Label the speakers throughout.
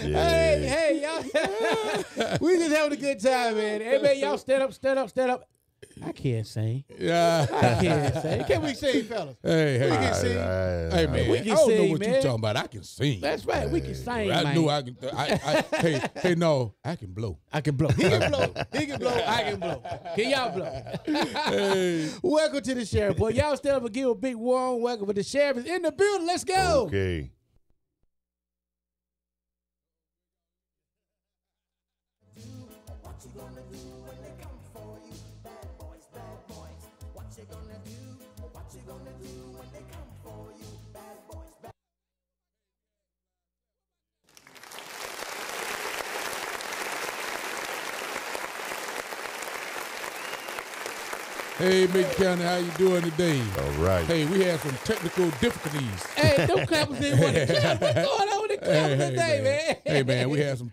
Speaker 1: Hey, y'all. We just having a good time, man. Hey, man, y'all stand up. I can't sing.
Speaker 2: Yeah.
Speaker 1: I can't sing. Can we sing, fellas?
Speaker 2: Hey,
Speaker 1: We can sing.
Speaker 2: Hey, man.
Speaker 1: We can
Speaker 2: I don't know
Speaker 1: sing,
Speaker 2: what
Speaker 1: man.
Speaker 2: you talking about. I can sing.
Speaker 1: That's right. We can sing,
Speaker 2: I
Speaker 1: man.
Speaker 2: know I can. Hey, no, I can blow.
Speaker 1: I can blow. He can blow. He can blow. I can blow. Can y'all blow?
Speaker 2: Hey.
Speaker 1: Welcome to the Sheriff Boy. Y'all stand up and give a big warm welcome. But the sheriff is in the building. Let's go.
Speaker 3: Okay.
Speaker 2: Hey, Macon County, how you doing today?
Speaker 3: All right.
Speaker 2: Hey, we had some technical difficulties.
Speaker 1: Hey, them clappers didn't want to clap. What's going on with the clappers today, man?
Speaker 2: Hey, man, we had some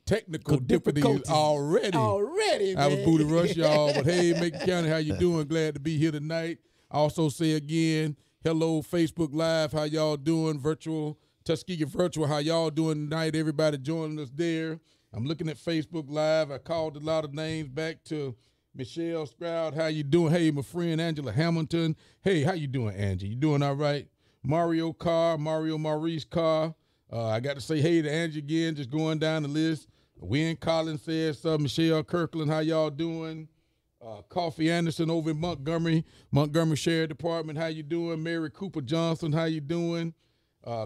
Speaker 2: technical difficulties already.
Speaker 1: Already, man.
Speaker 2: I was Booty Rush, y'all. But hey, Macon County, how you doing? Glad to be here tonight. I also say again, hello, Facebook Live. How y'all doing? Virtual, Tuskegee Virtual. How y'all doing tonight? Everybody joining us there. I'm looking at Facebook Live. I called a lot of names back to Michelle Stroud, how you doing? Hey, my friend Angela Hamilton. Hey, how you doing, Angie? You doing all right? Mario Maurice Carr. I got to say hey to Angie again, just going down the list. Wynn Collins says, Michelle Kirkland, how y'all doing? Coffee Anderson over in Montgomery Sheriff Department, how you doing? Mary Cooper Johnson, how you doing?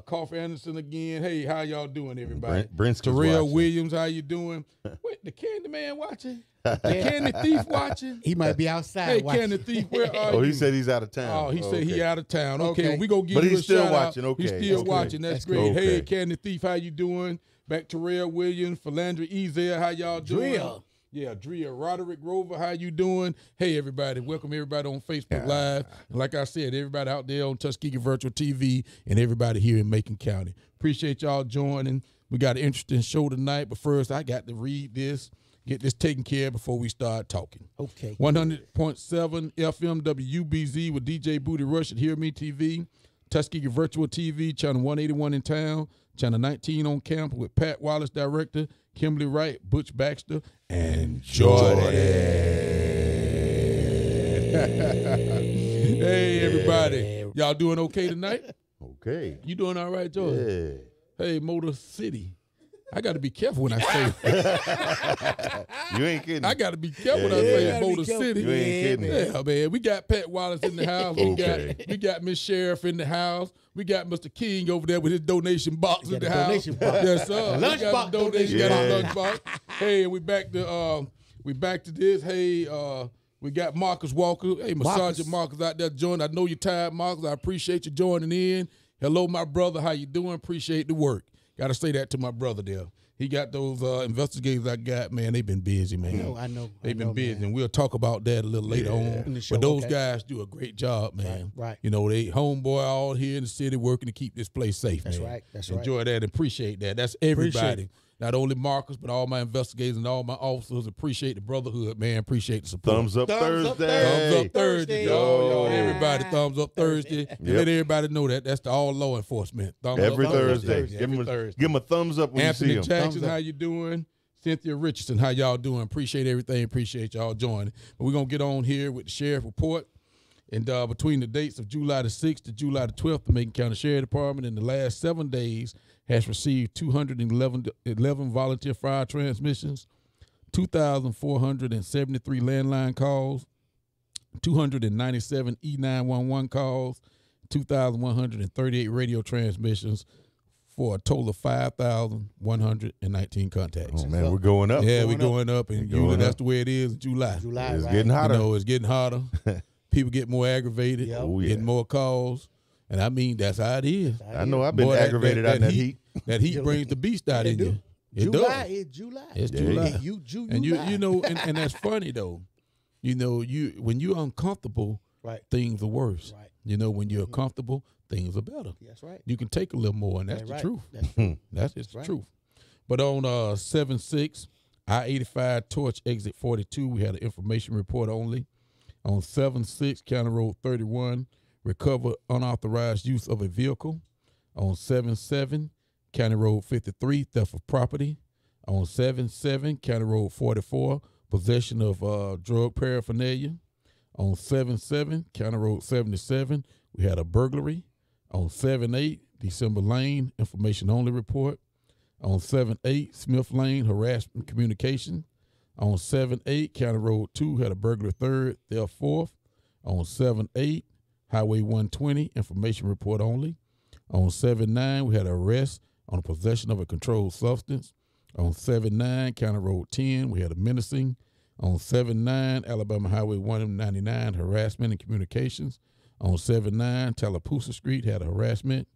Speaker 2: Coffee Anderson again. Hey, how y'all doing, everybody? Terrell Williams, how you doing? Wait, the Candy Man watching? The Candy Thief watching?
Speaker 1: He might be outside.
Speaker 2: Hey,
Speaker 1: watching.
Speaker 2: Candy Thief, where are you?
Speaker 3: Oh, he said he's out of town.
Speaker 2: Oh, he said he out of town. Okay,
Speaker 1: Okay.
Speaker 2: well, we gonna give
Speaker 3: But
Speaker 2: you
Speaker 3: he's
Speaker 2: a
Speaker 3: still
Speaker 2: shout
Speaker 3: watching.
Speaker 2: out.
Speaker 3: Okay,
Speaker 2: He's still
Speaker 3: okay.
Speaker 2: watching. That's great.
Speaker 3: great.
Speaker 2: Hey,
Speaker 3: Okay.
Speaker 2: Candy Thief, how you doing? Back Terrell Williams, Philandra Ezel, how y'all doing?
Speaker 1: Drill.
Speaker 2: Yeah, Drea, Roderick Rover, how you doing? Hey, everybody, welcome everybody on Facebook Live. And like I said, everybody out there on Tuskegee Virtual TV and everybody here in Macon County. Appreciate y'all joining. We got an interesting show tonight, but first I got to read this, get this taken care of before we start talking.
Speaker 1: Okay.
Speaker 2: 100.7 FM WBZ with DJ Booty Rush at Hear Me TV, Tuskegee Virtual TV, channel 181 in town, channel 19 on campus with Pat Wallace, director, Kimberly Wright, Butch Baxter, and Jordan. Hey, everybody. Y'all doing okay tonight?
Speaker 3: Okay.
Speaker 2: You doing all right, Jordan?
Speaker 3: Yeah.
Speaker 2: Hey, Motor City. I got to be careful when I say
Speaker 3: You ain't kidding.
Speaker 2: I got to be careful when I say
Speaker 1: gotta be
Speaker 2: Motor
Speaker 1: careful.
Speaker 2: City.
Speaker 3: You ain't kidding.
Speaker 2: Yeah, man. We got Pat Wallace in the house.
Speaker 3: Okay.
Speaker 2: We got Miss Sheriff in the house. We got Mr. King over there with his donation box in
Speaker 1: got
Speaker 2: the
Speaker 1: a
Speaker 2: house.
Speaker 1: donation box.
Speaker 2: Yes, sir.
Speaker 1: Lunch
Speaker 2: We got
Speaker 1: box
Speaker 2: the donation.
Speaker 3: donation.
Speaker 2: Got a
Speaker 3: Yeah.
Speaker 2: lunch box. Hey, we back to this. Hey, we got Marcus Walker. Hey, Sergeant Marcus out there joining. I know you're tired, Marcus. I appreciate you joining in. Hello, my brother. How you doing? Appreciate the work. Got to say that to my brother there. He got those investigators I got, man. They've been busy, man.
Speaker 1: I know.
Speaker 2: They've been busy,
Speaker 1: man.
Speaker 2: and we'll talk about that a little later on.
Speaker 1: In the show,
Speaker 2: But those
Speaker 1: okay.
Speaker 2: guys do a great job, man.
Speaker 1: Right.
Speaker 2: You know, they homeboy all here in the city working to keep this place safe,
Speaker 1: That's
Speaker 2: man.
Speaker 1: right. That's right.
Speaker 2: Enjoy that and appreciate that. That's
Speaker 1: Appreciate
Speaker 2: everybody.
Speaker 1: it.
Speaker 2: Not only Marcus, but all my investigators and all my officers. Appreciate the brotherhood, man. Appreciate the support.
Speaker 3: Thumbs up
Speaker 1: Thumbs up
Speaker 3: Thursday.
Speaker 2: Thumbs up Thursday,
Speaker 1: Thursday.
Speaker 2: y'all.
Speaker 3: Oh.
Speaker 2: Everybody, thumbs up Thursday. And
Speaker 3: Yep.
Speaker 2: let everybody know that. That's to all law enforcement. Thumbs
Speaker 3: Every
Speaker 2: up
Speaker 3: Thursday.
Speaker 2: Every
Speaker 3: Give
Speaker 2: Thursday.
Speaker 3: him a thumbs up when
Speaker 2: Anthony
Speaker 3: you see him.
Speaker 2: Jackson,
Speaker 1: Thumbs up.
Speaker 2: how you doing? Cynthia Richardson, how y'all doing? Appreciate everything. Appreciate y'all joining. But we're going to get on here with the Sheriff Report. And between the dates of July the 6th to July the 12th, the Macon County Sheriff Department in the last 7 days has received 211 volunteer fire transmissions, 2,473 landline calls, 297 E911 calls, 2,138 radio transmissions, for a total of 5,119 contacts.
Speaker 3: Oh, man, we're going up.
Speaker 2: Yeah, we're going up, and
Speaker 3: Going
Speaker 2: usually
Speaker 3: up.
Speaker 2: that's the way it is in July.
Speaker 1: July,
Speaker 3: It's
Speaker 1: right.
Speaker 3: getting hotter.
Speaker 2: You know, it's getting hotter. People get more aggravated,
Speaker 1: Yep.
Speaker 3: Oh, yeah.
Speaker 2: getting more calls. And I mean, that's how it is.
Speaker 3: I know I've been
Speaker 2: Boy,
Speaker 3: aggravated out in that heat.
Speaker 2: That heat brings the beast out
Speaker 1: It
Speaker 2: in
Speaker 1: do.
Speaker 2: you. It
Speaker 1: July
Speaker 2: does.
Speaker 1: is July.
Speaker 2: It's
Speaker 3: Yeah.
Speaker 2: July. And
Speaker 1: July.
Speaker 2: you know, and that's funny though. You know, when you're uncomfortable,
Speaker 1: Right.
Speaker 2: things are worse.
Speaker 1: Right.
Speaker 2: You know, when you're comfortable, things are better.
Speaker 1: That's right.
Speaker 2: You can take a little more, and that's
Speaker 1: That's
Speaker 2: the
Speaker 1: right.
Speaker 2: truth.
Speaker 1: That's true.
Speaker 2: That's just the
Speaker 1: right.
Speaker 2: truth. But on 7-6, I-85 Torch Exit 42, we had an information report only. On 7-6, County Road 31, recover unauthorized use of a vehicle. On 7-7, County Road 53, theft of property. On 7-7, County Road 44, possession of drug paraphernalia. On 7-7, County Road 77, we had a burglary. On 7-8, December Lane, information only report. On 7-8, Smith Lane, harassment communication. On 7-8, County Road 2 had a burglary third, theft fourth. On 7-8, Highway 120, information report only. On 7-9, we had an arrest on the possession of a controlled substance. On 7-9, County Road 10, we had a menacing. On 7-9, Alabama Highway 199, harassment and communications. On 7-9, Tallapoosa Street had a harassment.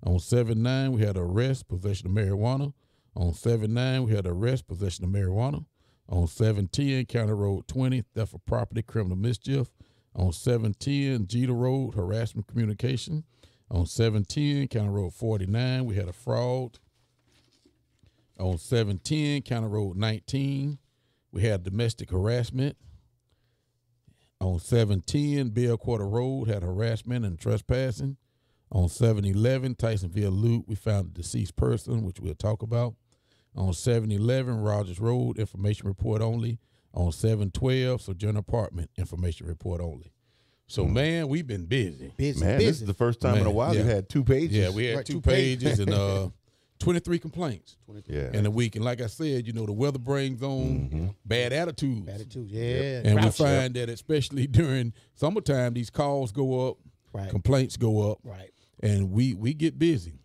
Speaker 2: On 7-9, we had an arrest, possession of marijuana. On 7-9, we had an arrest, possession of marijuana. On 7-10, County Road 20, theft of property, criminal mischief. On 7-10, Jeter Road, harassment communication. On 7-10, County Road 49, we had a fraud. On 7-10, County Road 19, we had domestic harassment. On 7-10, Bell Quarter Road had harassment and trespassing. On 7-11, Tysonville Loop, we found a deceased person, which we'll talk about. On 7-11, Rogers Road, information report only. On 7-12, Sojourner Apartment, information report only. So, man, we've been busy.
Speaker 3: Man, this is the first time in a while you had 2 pages.
Speaker 2: Yeah, we had 2 pages and 23 complaints in a week. And like I said, you know, the weather brings on bad attitudes.
Speaker 1: Bad attitudes, yeah.
Speaker 2: And we find that especially during summertime, these calls go up, complaints go up, and we get busy.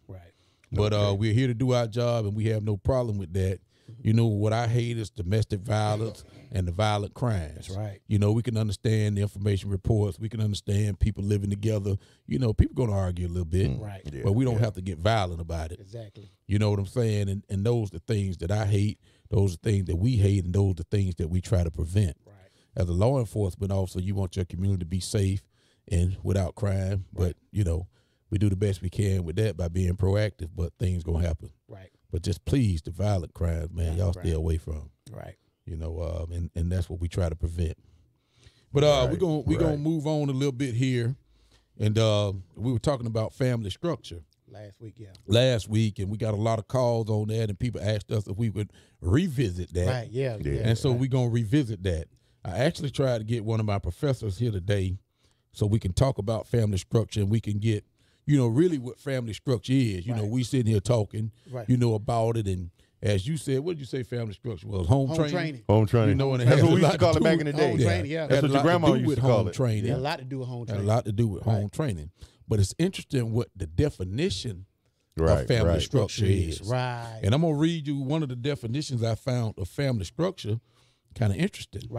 Speaker 2: But we're here to do our job, and we have no problem with that. You know, what I hate is domestic violence and the violent crimes.
Speaker 1: That's right.
Speaker 2: You know, we can understand the information reports. We can understand people living together. You know, people going to argue a little bit. But we don't have to get violent about it.
Speaker 1: Exactly.
Speaker 2: You know what I'm saying? And those are the things that I hate. Those are things that we hate, and those are the things that we try to prevent. As a law enforcement officer, you want your community to be safe and without crime. But, you know, we do the best we can with that by being proactive, but things going to happen. But just please, the violent crimes, man, y'all stay away from. You know, and that's what we try to prevent. But we're gonna move on a little bit here, and we were talking about family structure last week, and we got a lot of calls on that, and people asked us if we would revisit that. And so we're gonna revisit that. I actually tried to get one of my professors here today, so we can talk about family structure, and we can get, you know, really what family structure is. You know, we sitting here talking, you know, about it. And as you said, what did you say family structure was? Home training.
Speaker 3: Home training.
Speaker 2: You know, and
Speaker 3: that's what we used to call it back in the day.
Speaker 1: Home training,
Speaker 3: That's what your grandma used to call it.
Speaker 2: Training.
Speaker 1: A lot to do with home training.
Speaker 2: A lot to do with home training. But it's interesting what the definition of family structure is. And I'm going to read you one of the definitions I found of family structure, kind of interesting.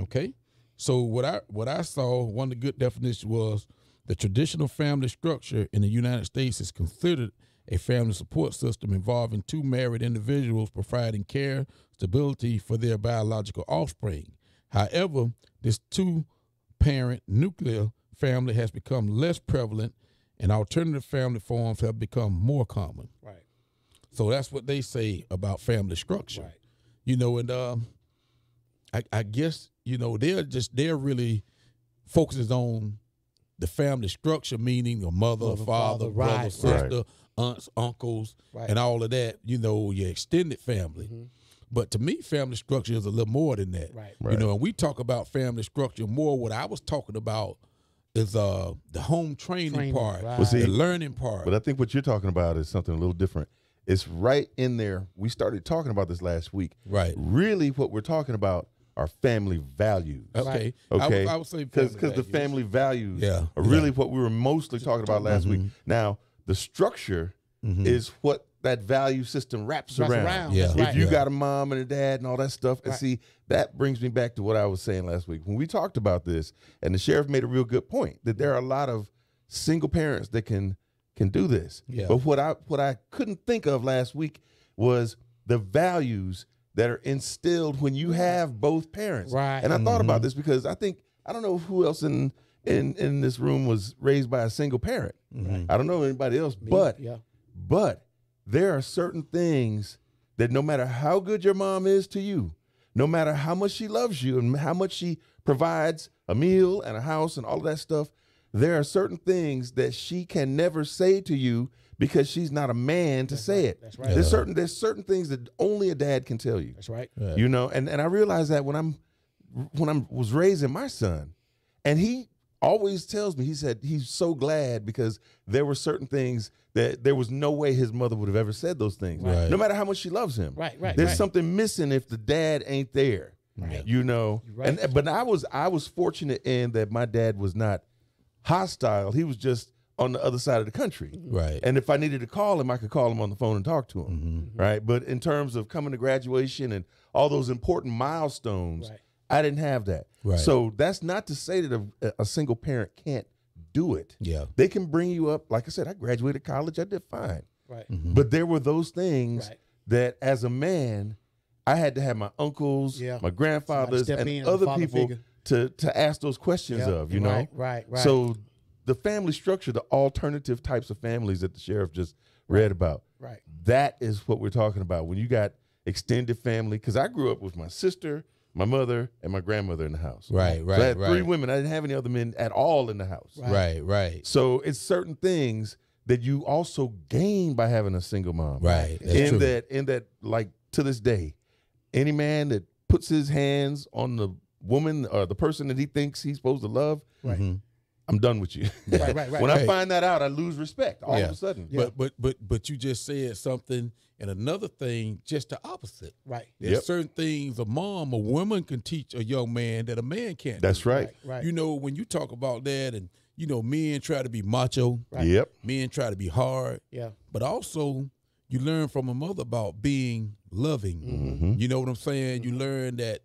Speaker 2: Okay? So what I saw, one of the good definitions was, the traditional family structure in the United States is considered a family support system involving 2 married individuals providing care, stability for their biological offspring. However, this 2-parent nuclear family has become less prevalent, and alternative family forms have become more common. So that's what they say about family structure. You know, and I guess, you know, they're really focuses on the family structure, meaning a mother, father, brother, sister, aunts, uncles, and all of that, you know, your extended family. But to me, family structure is a little more than that. You know, and we talk about family structure more. What I was talking about is the home training part, the learning part.
Speaker 3: But I think what you're talking about is something a little different. It's right in there. We started talking about this last week. Really what we're talking about are family values.
Speaker 2: Okay. I would say
Speaker 3: because the family values are really what we were mostly talking about last week. Now, the structure is what that value system wraps around. If you got a mom and a dad and all that stuff, and see, that brings me back to what I was saying last week when we talked about this, and the sheriff made a real good point that there are a lot of single parents that can do this. But what I couldn't think of last week was the values that are instilled when you have both parents. And I thought about this because I don't know who else in this room was raised by a single parent. I don't know anybody else, but there are certain things that no matter how good your mom is to you, no matter how much she loves you and how much she provides a meal and a house and all of that stuff, there are certain things that she can never say to you because she's not a man to say it.
Speaker 1: That's right.
Speaker 3: There's certain things that only a dad can tell you.
Speaker 1: That's right.
Speaker 3: You know, and I realized that when I was raising my son, and he always tells me, he said he's so glad because there were certain things that there was no way his mother would have ever said those things.
Speaker 2: Right.
Speaker 3: No matter how much she loves him.
Speaker 1: Right.
Speaker 3: There's something missing if the dad ain't there.
Speaker 1: Right.
Speaker 3: You know.
Speaker 1: Right.
Speaker 3: But I was fortunate in that my dad was not hostile. He was just on the other side of the country.
Speaker 2: Right.
Speaker 3: And if I needed to call him, I could call him on the phone and talk to him.
Speaker 2: Mm-hmm.
Speaker 3: Right. But in terms of coming to graduation and all those important milestones,
Speaker 1: Right.
Speaker 3: I didn't have that.
Speaker 2: Right.
Speaker 3: So that's not to say that a single parent can't do it.
Speaker 2: Yeah.
Speaker 3: They can bring you up. Like I said, I graduated college. I did fine.
Speaker 1: Right.
Speaker 2: Mm-hmm.
Speaker 3: But there were those things
Speaker 1: Right.
Speaker 3: that as a man, I had to have my uncles,
Speaker 1: Yeah.
Speaker 3: my grandfathers,
Speaker 1: Step in,
Speaker 3: and
Speaker 1: a
Speaker 3: other
Speaker 1: father
Speaker 3: people
Speaker 1: figure.
Speaker 3: to ask those questions of, you know?
Speaker 1: Right.
Speaker 3: So the family structure, the alternative types of families that the sheriff just read about,
Speaker 1: Right.
Speaker 3: that is what we're talking about. When you got extended family, because I grew up with my sister, my mother, and my grandmother in the house.
Speaker 2: Right.
Speaker 3: So I had three women. I didn't have any other men at all in the house.
Speaker 2: Right.
Speaker 3: So it's certain things that you also gain by having a single mom.
Speaker 2: Right. That's true.
Speaker 3: In that, like to this day, any man that puts his hands on the woman or the person that he thinks he's supposed to love,
Speaker 1: Right.
Speaker 2: Mm-hmm.
Speaker 3: I'm done with you.
Speaker 1: Right.
Speaker 3: When I find that out, I lose respect all
Speaker 2: Yeah.
Speaker 3: of a sudden.
Speaker 1: Yeah.
Speaker 2: But you just said something, and another thing, just the opposite.
Speaker 1: Right.
Speaker 2: There's
Speaker 3: Yep.
Speaker 2: certain things a woman can teach a young man that a man can't.
Speaker 3: That's
Speaker 2: do.
Speaker 3: right.
Speaker 1: Right.
Speaker 2: You know, when you talk about that, and you know, men try to be macho,
Speaker 1: Right.
Speaker 3: Yep.
Speaker 2: men try to be hard,
Speaker 1: Yeah.
Speaker 2: but also you learn from a mother about being loving.
Speaker 3: Mm-hmm.
Speaker 2: You know what I'm saying? You learn that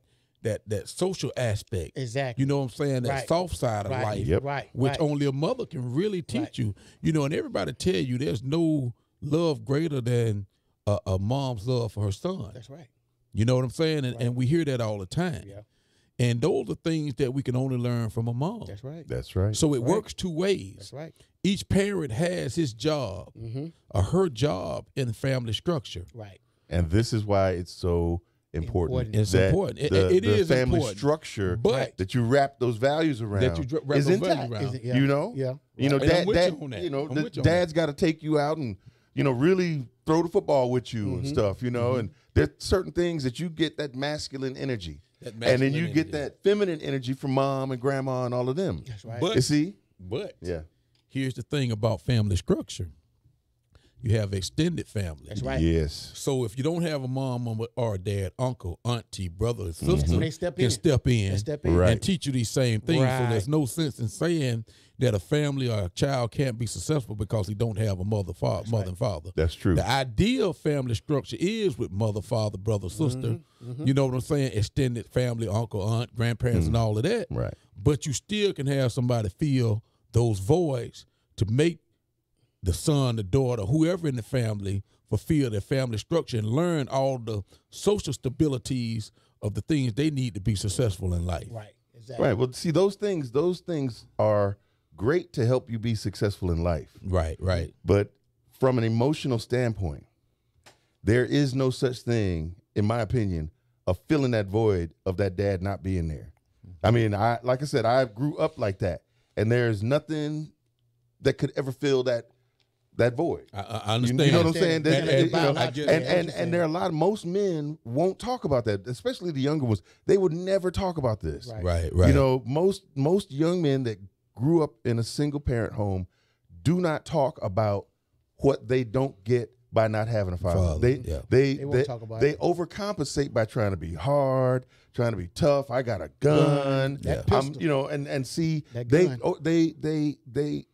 Speaker 2: social aspect.
Speaker 1: Exactly.
Speaker 2: You know what I'm saying? That
Speaker 1: Right.
Speaker 2: soft side of
Speaker 1: Right.
Speaker 2: life,
Speaker 3: Yep.
Speaker 1: Right.
Speaker 2: which
Speaker 1: right.
Speaker 2: only a mother can really teach
Speaker 1: Right.
Speaker 2: you. You know, and everybody tell you there's no love greater than a mom's love for her son.
Speaker 1: That's right.
Speaker 2: You know what I'm saying? And we hear that all the time.
Speaker 1: Yeah.
Speaker 2: And those are things that we can only learn from a mom.
Speaker 1: That's right.
Speaker 3: That's right.
Speaker 2: So it
Speaker 1: Right.
Speaker 2: works two ways.
Speaker 1: That's right.
Speaker 2: Each parent has his job
Speaker 1: Mm-hmm.
Speaker 2: or her job in family structure.
Speaker 1: Right.
Speaker 3: And this is why it's so important.
Speaker 1: Important.
Speaker 2: It's
Speaker 3: that
Speaker 2: important. It
Speaker 3: the
Speaker 2: is
Speaker 3: family
Speaker 2: important.
Speaker 3: structure
Speaker 2: But
Speaker 3: that you wrap those values around
Speaker 2: that you wrap
Speaker 3: is
Speaker 2: those values
Speaker 3: intact.
Speaker 2: around.
Speaker 1: Is it- yeah.
Speaker 3: You know?
Speaker 1: Yeah.
Speaker 3: You know,
Speaker 2: And I'm
Speaker 3: dad,
Speaker 2: with
Speaker 3: dad
Speaker 2: you on that.
Speaker 3: you know,
Speaker 2: I'm
Speaker 3: the
Speaker 2: with you on
Speaker 3: dad's got to take you out and, you know, really throw the football with you
Speaker 2: Mm-hmm.
Speaker 3: and stuff, you know, and there's certain things that you get that masculine energy.
Speaker 2: That
Speaker 3: And then you
Speaker 2: masculine
Speaker 3: get
Speaker 2: energy.
Speaker 3: that feminine energy from mom and grandma and all of them.
Speaker 1: That's right.
Speaker 2: But
Speaker 3: You see?
Speaker 2: But
Speaker 3: Yeah.
Speaker 2: here's the thing about family structure. You have extended family.
Speaker 1: That's right.
Speaker 3: Yes.
Speaker 2: So if you don't have a mom or a dad, uncle, auntie, brother, or sister,
Speaker 1: So they step
Speaker 2: can
Speaker 1: in.
Speaker 2: step in,
Speaker 1: They step in.
Speaker 3: Right.
Speaker 2: and teach you these same things.
Speaker 1: Right.
Speaker 2: So there's no sense in saying that a family or a child can't be successful because he don't have a mother and father.
Speaker 3: That's true.
Speaker 2: The ideal family structure is with mother, father, brother, sister. You know what I'm saying? Extended family, uncle, aunt, grandparents, and all of that.
Speaker 3: Right.
Speaker 2: But you still can have somebody fill those voids to make the son, the daughter, whoever in the family fulfill their family structure and learn all the social stabilities of the things they need to be successful in life.
Speaker 1: Right. Exactly.
Speaker 3: Right. Well, see, those things are great to help you be successful in life.
Speaker 2: Right.
Speaker 3: But from an emotional standpoint, there is no such thing, in my opinion, of filling that void of that dad not being there. I mean, like I said, I grew up like that, and there's nothing that could ever fill that void.
Speaker 2: I understand.
Speaker 3: You know what I'm saying?
Speaker 1: And
Speaker 3: And there are a lot of most men won't talk about that, especially the younger ones. They would never talk about this.
Speaker 1: Right.
Speaker 2: Right.
Speaker 3: You know, most young men that grew up in a single parent home do not talk about what they don't get by not having a father. They
Speaker 1: won't talk about
Speaker 3: they
Speaker 1: it.
Speaker 3: overcompensate by trying to be hard, trying to be tough. I got a gun.
Speaker 1: That
Speaker 3: I'm,
Speaker 1: pistol.
Speaker 3: you know, and see
Speaker 1: That
Speaker 3: they
Speaker 1: gun.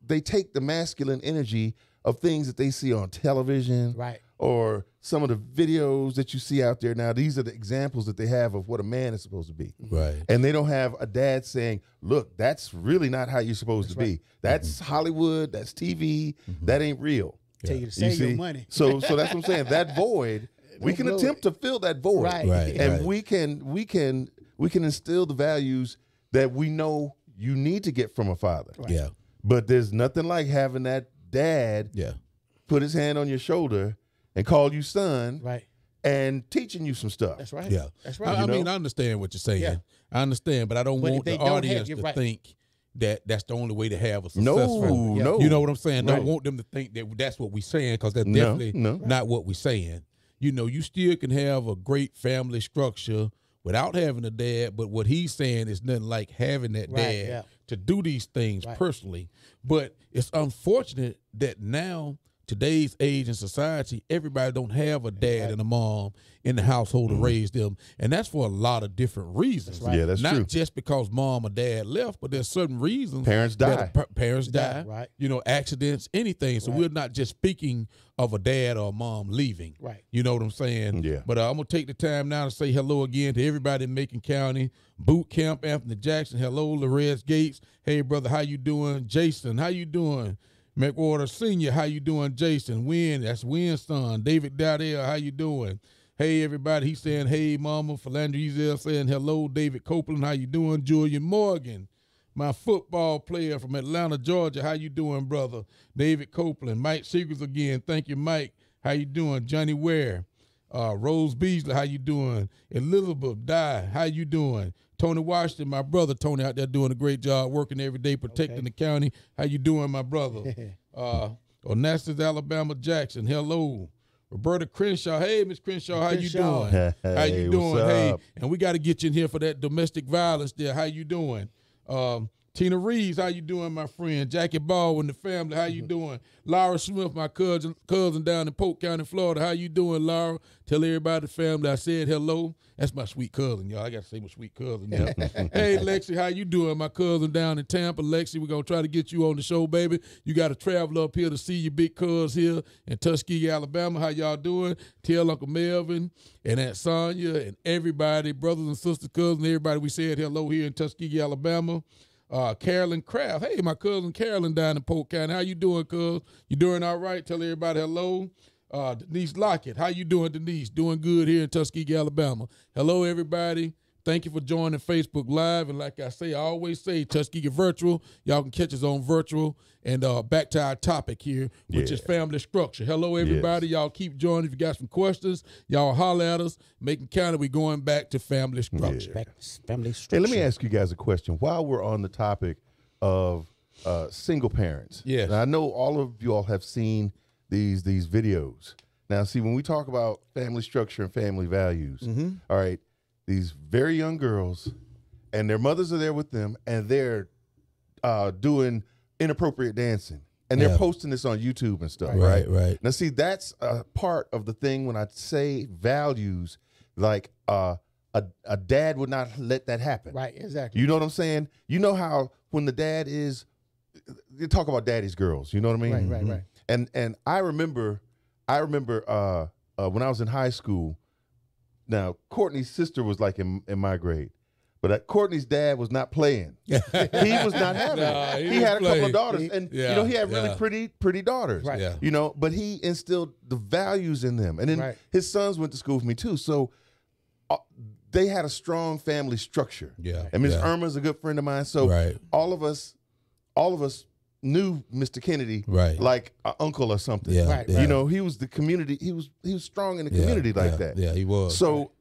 Speaker 3: they take the masculine energy of things that they see on television,
Speaker 1: Right.
Speaker 3: or some of the videos that you see out there now. These are the examples that they have of what a man is supposed to be.
Speaker 2: Right.
Speaker 3: And they don't have a dad saying, look, that's really not how you're supposed to be. That's Hollywood, that's TV, that ain't real.
Speaker 1: Tell you to save your money.
Speaker 3: So that's what I'm saying. That void, we can
Speaker 1: void.
Speaker 3: attempt to fill that void.
Speaker 1: Right.
Speaker 2: Right.
Speaker 3: And we can instill the values that we know you need to get from a father.
Speaker 1: Right.
Speaker 2: Yeah.
Speaker 3: But there's nothing like having that dad
Speaker 2: Yeah.
Speaker 3: put his hand on your shoulder and call you son,
Speaker 1: Right.
Speaker 3: and teaching you some stuff.
Speaker 1: That's right.
Speaker 2: Yeah.
Speaker 1: That's right.
Speaker 2: I
Speaker 3: You
Speaker 2: mean,
Speaker 3: know?
Speaker 2: I understand what you're saying.
Speaker 1: Yeah.
Speaker 2: I understand, but I don't
Speaker 1: But if
Speaker 2: want
Speaker 1: they
Speaker 2: the
Speaker 1: don't have-
Speaker 2: audience
Speaker 1: you're
Speaker 2: to
Speaker 1: right.
Speaker 2: think that's the only way to have a successful.
Speaker 3: No.
Speaker 2: You know what I'm saying?
Speaker 3: No.
Speaker 2: Don't want them to think that that's what we're saying, because that's definitely not what we're saying. You know, you still can have a great family structure without having a dad, but what he's saying is nothing like having that dad to do these things personally. But it's unfortunate that now, today's age and society, everybody don't have a dad and a mom in the household to raise them, and that's for a lot of different reasons.
Speaker 3: Yeah, that's
Speaker 2: not
Speaker 3: true.
Speaker 2: just because mom or dad left, but there's certain reasons.
Speaker 3: Parents die.
Speaker 2: Parents die.
Speaker 1: Right.
Speaker 2: You know, accidents, anything. So we're not just speaking of a dad or a mom leaving.
Speaker 1: Right.
Speaker 2: You know what I'm saying?
Speaker 3: Yeah.
Speaker 2: But I'm gonna take the time now to say hello again to everybody in Macon County. Boot Camp, Anthony Jackson. Hello, Larez Gates. Hey, brother, how you doing? Jason, how you doing? McWater Senior, how you doing? Jason, Win, that's Win's son. David Dowdell, how you doing? Hey, everybody, he's saying, hey, mama. Philander Ezel saying hello. David Copeland, how you doing? Julian Morgan, my football player from Atlanta, Georgia, how you doing, brother? David Copeland. Mike Seegers again, thank you, Mike. How you doing? Johnny Ware. Rose Beasley, how you doing? Elizabeth Dye, how you doing? Tony Washington, my brother Tony, out there doing a great job, working every day, protecting the county. How you doing, my brother? Onassis, Alabama Jackson, hello. Roberta Crenshaw, hey, Miss Crenshaw, how you doing? How you doing? Hey, and we got to get you in here for that domestic violence there. How you doing? Tina Reeves, how you doing, my friend? Jackie Baldwin, the family, how you doing? Laura Smith, my cousin down in Polk County, Florida, how you doing, Laura? Tell everybody, the family, I said hello. That's my sweet cousin, y'all. I got to say my sweet cousin. Hey, Lexi, how you doing? My cousin down in Tampa. Lexi, we're going to try to get you on the show, baby. You got to travel up here to see your big cuz here in Tuskegee, Alabama. How y'all doing? Tell Uncle Melvin and Aunt Sonia and everybody, brothers and sisters, cousins, everybody, we said hello here in Tuskegee, Alabama. Carolyn Kraft. Hey, my cousin Carolyn down in Polk County. How you doing, cuz? You doing all right? Tell everybody hello. Denise Lockett. How you doing, Denise? Doing good here in Tuskegee, Alabama. Hello, everybody. Thank you for joining Facebook Live. And like I say, I always say, Tuskegee Virtual. Y'all can catch us on virtual. And back to our topic here, which is family structure. Hello, everybody. Y'all keep joining. If you got some questions, y'all holler at us. Macon County, we're going back to family structure.
Speaker 1: Back to family structure.
Speaker 3: Hey, let me ask you guys a question. While we're on the topic of single parents,
Speaker 2: yes.
Speaker 3: Now, I know all of you all have seen these videos. Now, see, when we talk about family structure and family values, all right, these very young girls and their mothers are there with them, and they're doing inappropriate dancing, and they're posting this on YouTube and stuff.
Speaker 2: Right.
Speaker 3: Now, see, that's a part of the thing when I say values, like a dad would not let that happen.
Speaker 1: Right, exactly.
Speaker 3: You know what I'm saying? You know how when the dad is, you talk about daddy's girls. You know what I mean?
Speaker 1: Right.
Speaker 3: And I remember when I was in high school. Now, Courtney's sister was like in my grade, but Courtney's dad was not playing. He was not having it. He had a couple of daughters, and you know, he had really pretty daughters.
Speaker 1: Right.
Speaker 2: Yeah.
Speaker 3: You know, but he instilled the values in them, and then his sons went to school with me too. So they had a strong family structure.
Speaker 2: Yeah.
Speaker 3: And Miss Irma's a good friend of mine. So all of us knew Mr. Kennedy like an uncle or something.
Speaker 2: Yeah.
Speaker 3: You know, he was the community. He was strong in the community like that.
Speaker 2: Yeah, he was.
Speaker 3: So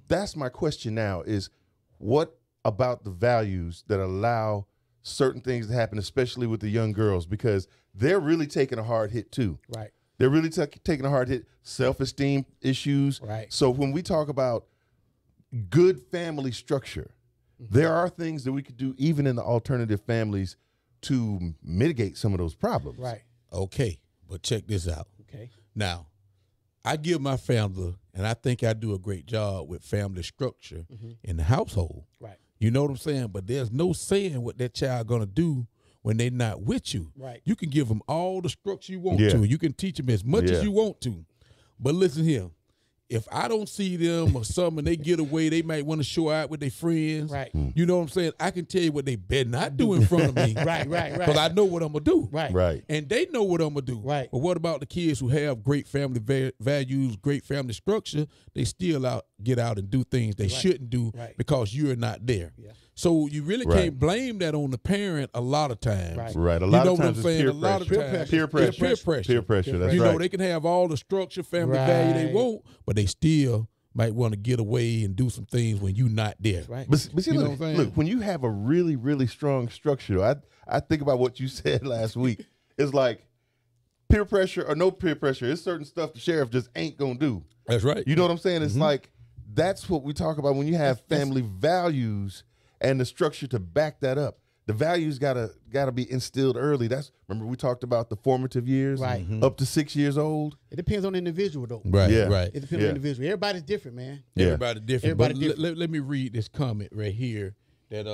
Speaker 3: that's my question now is, what about the values that allow certain things to happen, especially with the young girls, because they're really taking a hard hit too.
Speaker 1: Right.
Speaker 3: They're really taking a hard hit, self-esteem issues.
Speaker 1: Right.
Speaker 3: So when we talk about good family structure, there are things that we could do even in the alternative families to mitigate some of those problems.
Speaker 1: Right.
Speaker 2: Okay, but check this out.
Speaker 1: Okay.
Speaker 2: Now, I give my family, and I think I do a great job with family structure in the household.
Speaker 1: Right.
Speaker 2: You know what I'm saying? But there's no saying what that child gonna do when they're not with you.
Speaker 1: Right.
Speaker 2: You can give them all the structure you want to. You can teach them as much as you want to. But listen here. If I don't see them or something and they get away, they might want to show out with their friends.
Speaker 1: Right.
Speaker 2: You know what I'm saying? I can tell you what they better not do in front of me.
Speaker 1: Right.
Speaker 2: Because I know what I'm going to do.
Speaker 1: Right.
Speaker 2: And they know what I'm going to do.
Speaker 1: Right.
Speaker 2: But what about the kids who have great family values, great family structure? They still get out and do things they shouldn't do because you're not there. Yeah. So you really can't blame that on the parent a lot of times.
Speaker 3: Right. A lot of times it's
Speaker 2: peer pressure.
Speaker 3: Peer pressure. That's
Speaker 2: you know, they can have all the structure, family value they want, but they still might want to get away and do some things when you're not there.
Speaker 1: Right.
Speaker 3: But see,
Speaker 2: You know
Speaker 3: look,
Speaker 2: what I'm saying?
Speaker 3: look, when you have a really, really strong structure, I think about what you said last week. It's like peer pressure or no peer pressure. It's certain stuff the sheriff just ain't gonna do.
Speaker 2: That's right.
Speaker 3: You know what I'm saying? It's like that's what we talk about when you have family values and the structure to back that up. The values gotta be instilled early. Remember we talked about the formative years,
Speaker 1: Right.
Speaker 3: up to 6 years old.
Speaker 1: It depends on the individual, though.
Speaker 2: Right,
Speaker 3: Yeah.
Speaker 2: right.
Speaker 1: It depends on the individual. Everybody's different, man.
Speaker 3: Yeah.
Speaker 2: Everybody different.
Speaker 1: Everybody
Speaker 2: But
Speaker 1: different.
Speaker 2: Let me read this comment right here that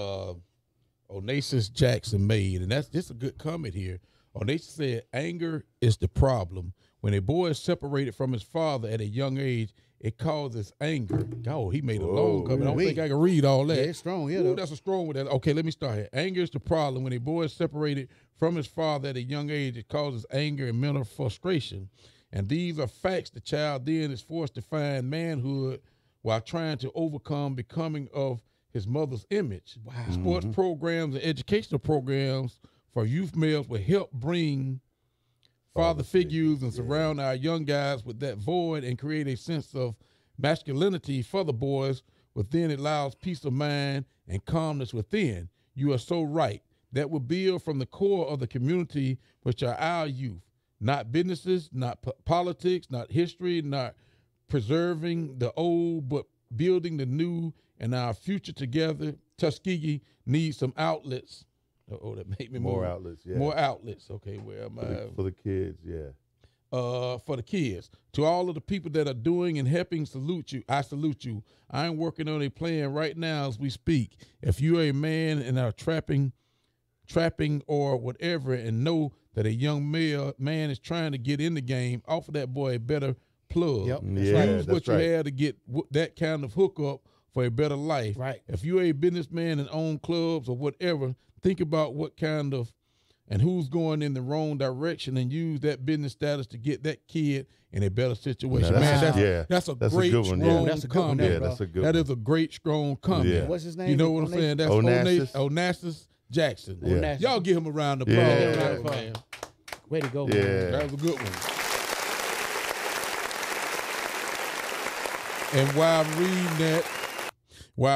Speaker 2: Onassis Jackson made, and this a good comment here. Onassis said, "Anger is the problem. When a boy is separated from his father at a young age, it causes anger." Oh, he made a long comment. I don't think I can read all that.
Speaker 1: Yeah, it's strong here,
Speaker 2: Ooh,
Speaker 1: though.
Speaker 2: that's a strong one. Okay, let me start here. Anger is the problem. When a boy is separated from his father at a young age, it causes anger and mental frustration. And these are facts. The child then is forced to find manhood while trying to overcome becoming of his mother's image.
Speaker 1: Wow.
Speaker 2: Sports programs and educational programs for youth males will help bring father figures and surround our young guys with that void and create a sense of masculinity for the boys. Within it allows peace of mind and calmness within. You are so right. That will build from the core of the community, which are our youth. Not businesses, not politics, not history, not preserving the old, but building the new and our future together. Tuskegee needs some outlets. Oh, that made me
Speaker 3: More
Speaker 2: move.
Speaker 3: outlets, yeah.
Speaker 2: More outlets. Okay, where am I?
Speaker 3: For the kids, yeah.
Speaker 2: For the kids. To all of the people that are doing and helping, salute you. I salute you. I'm working on a plan right now as we speak. If you're a man and are trapping or whatever, and know that a young man is trying to get in the game, offer that boy a better plug.
Speaker 1: Yep,
Speaker 3: that's right.
Speaker 2: Use what
Speaker 3: That's
Speaker 2: you
Speaker 3: right.
Speaker 2: have to get that kind of hookup for a better life.
Speaker 1: Right.
Speaker 2: If you're a businessman and own clubs or whatever, think about what kind of and who's going in the wrong direction and use that business status to get that kid in a better situation.
Speaker 3: Now,
Speaker 2: Man, that's a great,
Speaker 3: good one,
Speaker 2: strong
Speaker 1: That's a good one,
Speaker 2: comment.
Speaker 3: Yeah, that's a good
Speaker 2: That
Speaker 3: one.
Speaker 2: is a great, strong comment.
Speaker 3: Yeah.
Speaker 1: What's his name?
Speaker 2: You know what I'm saying? That's
Speaker 3: Onassis.
Speaker 2: Onassis Jackson.
Speaker 3: Yeah.
Speaker 1: Onassis.
Speaker 2: Y'all give him a round of
Speaker 3: Yeah.
Speaker 2: applause.
Speaker 3: Yeah,
Speaker 1: round of applause.
Speaker 2: man.
Speaker 1: Way to go,
Speaker 3: Yeah.
Speaker 1: man.
Speaker 2: That was a good one. And while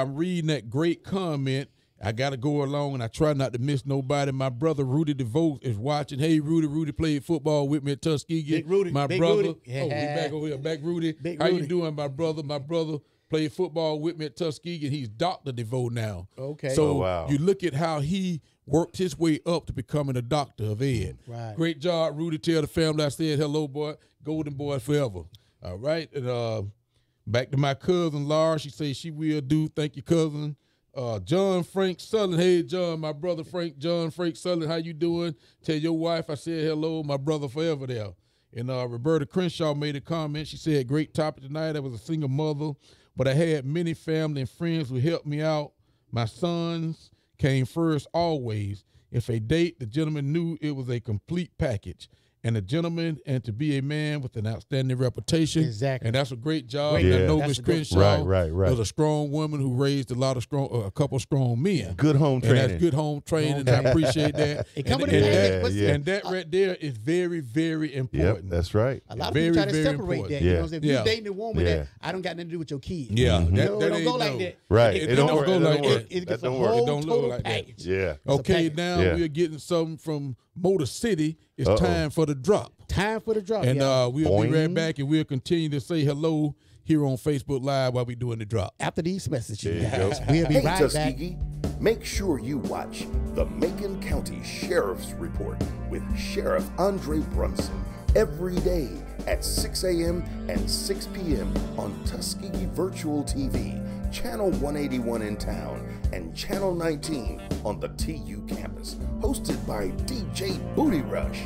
Speaker 2: I'm reading that great comment, I got to go along, and I try not to miss nobody. My brother, Rudy DeVoe, is watching. Hey, Rudy. Rudy played football with me at Tuskegee.
Speaker 1: Big Rudy.
Speaker 2: My
Speaker 1: Big
Speaker 2: brother.
Speaker 1: Rudy. Yeah.
Speaker 2: Oh, we back over here. Back Rudy.
Speaker 1: Big
Speaker 2: How you
Speaker 1: Rudy.
Speaker 2: doing, my brother? My brother played football with me at Tuskegee, and he's Dr. DeVoe now.
Speaker 1: Okay.
Speaker 2: So
Speaker 3: Oh, wow.
Speaker 2: you look at how he worked his way up to becoming a doctor of ed.
Speaker 1: Right.
Speaker 2: Great job, Rudy. Tell the family I said hello, boy. Golden boy forever. All right. And back to my cousin, Laura. She says she will do. Thank you, cousin. John Frank Sutherland. Hey, John, my brother John Frank Sutherland, how you doing? Tell your wife I said hello, my brother forever there. And Roberta Crenshaw made a comment. She said, great topic tonight. I was a single mother, but I had many family and friends who helped me out. My sons came first always. If a date, the gentleman knew it was a complete package. And a gentleman, and to be a man with an outstanding reputation.
Speaker 1: Exactly.
Speaker 2: And that's a great job.
Speaker 1: Great.
Speaker 2: And I
Speaker 3: Yeah.
Speaker 2: know
Speaker 1: That's
Speaker 2: Miss
Speaker 1: a good-
Speaker 2: Crenshaw
Speaker 3: Right.
Speaker 2: was a strong woman who raised a couple strong men.
Speaker 3: Good home
Speaker 2: And
Speaker 3: training.
Speaker 2: that's good home training.
Speaker 1: Home
Speaker 2: And I
Speaker 1: training.
Speaker 2: appreciate that.
Speaker 1: It come
Speaker 2: and,
Speaker 1: with a
Speaker 2: and
Speaker 1: package,
Speaker 2: that-
Speaker 1: but-
Speaker 3: yeah.
Speaker 2: and that right there is very, very
Speaker 3: Yep,
Speaker 2: important.
Speaker 3: that's right.
Speaker 1: A lot of
Speaker 2: Very,
Speaker 1: people try to
Speaker 2: very
Speaker 1: separate
Speaker 2: important.
Speaker 1: that. You know
Speaker 3: Yeah.
Speaker 1: what I'm saying? If
Speaker 2: Yeah.
Speaker 1: you're dating a woman
Speaker 3: Yeah.
Speaker 1: that I don't got nothing to do with your kids.
Speaker 2: Yeah,
Speaker 3: Mhm.
Speaker 2: that
Speaker 1: No,
Speaker 2: that
Speaker 1: don't
Speaker 2: ain't
Speaker 1: go like
Speaker 2: no-
Speaker 1: that.
Speaker 3: Right.
Speaker 2: It
Speaker 3: It
Speaker 2: don't
Speaker 3: don't work.
Speaker 2: go
Speaker 3: It
Speaker 2: like
Speaker 3: don't
Speaker 2: that.
Speaker 3: work.
Speaker 1: It
Speaker 3: That
Speaker 1: gets a
Speaker 3: don't work.
Speaker 1: whole
Speaker 2: It don't look
Speaker 1: total
Speaker 2: like that.
Speaker 1: package.
Speaker 3: Yeah.
Speaker 2: Okay,
Speaker 1: package.
Speaker 2: now
Speaker 3: Yeah.
Speaker 2: we're getting something from Motor City. It's
Speaker 3: Uh-oh.
Speaker 2: time for the drop.
Speaker 1: Time for the drop.
Speaker 2: And
Speaker 1: yeah.
Speaker 2: we'll be right
Speaker 3: Boing.
Speaker 2: back, and we'll continue to say hello here on Facebook Live while we're doing the drop.
Speaker 1: After these messages,
Speaker 3: There you
Speaker 1: guys,
Speaker 3: go.
Speaker 1: we'll be
Speaker 4: Hey,
Speaker 1: right back.
Speaker 4: Tuskegee, make sure you watch the Macon County Sheriff's Report with Sheriff Andre Brunson every day at 6 a.m. and 6 p.m. on Tuskegee Virtual TV, Channel 181 in town, and Channel 19 on the TU campus, hosted by DJ Booty Rush.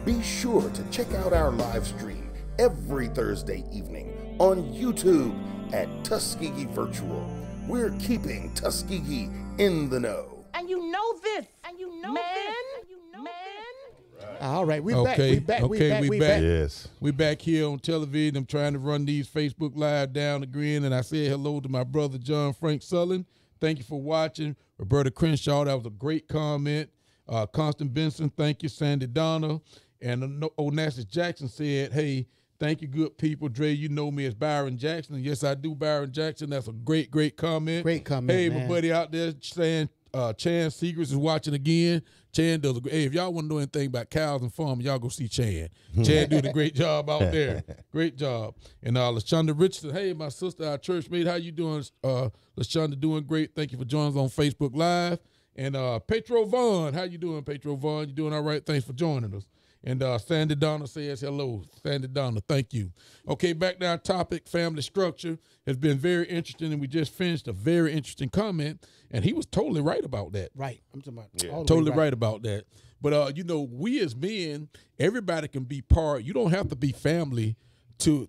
Speaker 4: Be sure to check out our live stream every Thursday evening on YouTube at Tuskegee Virtual. We're keeping Tuskegee in the know.
Speaker 5: And you know this. And you know this. And you know
Speaker 1: All right, we back.
Speaker 2: Okay,
Speaker 1: We back. We
Speaker 2: okay,
Speaker 1: back.
Speaker 2: we
Speaker 1: We
Speaker 2: back.
Speaker 1: back.
Speaker 3: Yes.
Speaker 2: We back here on television. I'm trying to run these Facebook Live down again, and I said hello to my brother John Frank Sutherland. Thank you for watching. Roberta Crenshaw, that was a great comment. Constant Benson, thank you. Sandy Donna. And Onassis Jackson said, hey, Thank you, good people. Dre, you know me as Byron Jackson. And yes, I do, Byron Jackson. That's a great, great comment.
Speaker 1: Great comment,
Speaker 2: Hey,
Speaker 1: man.
Speaker 2: my buddy out there saying Chan Secrets is watching again. Chan does a great. Hey, if y'all want to know anything about cows and farming, y'all go see Chan. Chan doing a great job out there. Great job. And LaShonda Richardson, hey, my sister, our church mate, how you doing? LaShonda doing great. Thank you for joining us on Facebook Live. And Petro Vaughn, how you doing, Petro Vaughn? You doing all right? Thanks for joining us. And Sandy Donna says hello. Sandy Donna, thank you. Okay, back to our topic, family structure has been very interesting, and we just finished a very interesting comment, and he was totally right about that.
Speaker 1: Right. I'm talking about
Speaker 2: Totally right about that. But, you know, we as men, everybody can be part. You don't have to be family to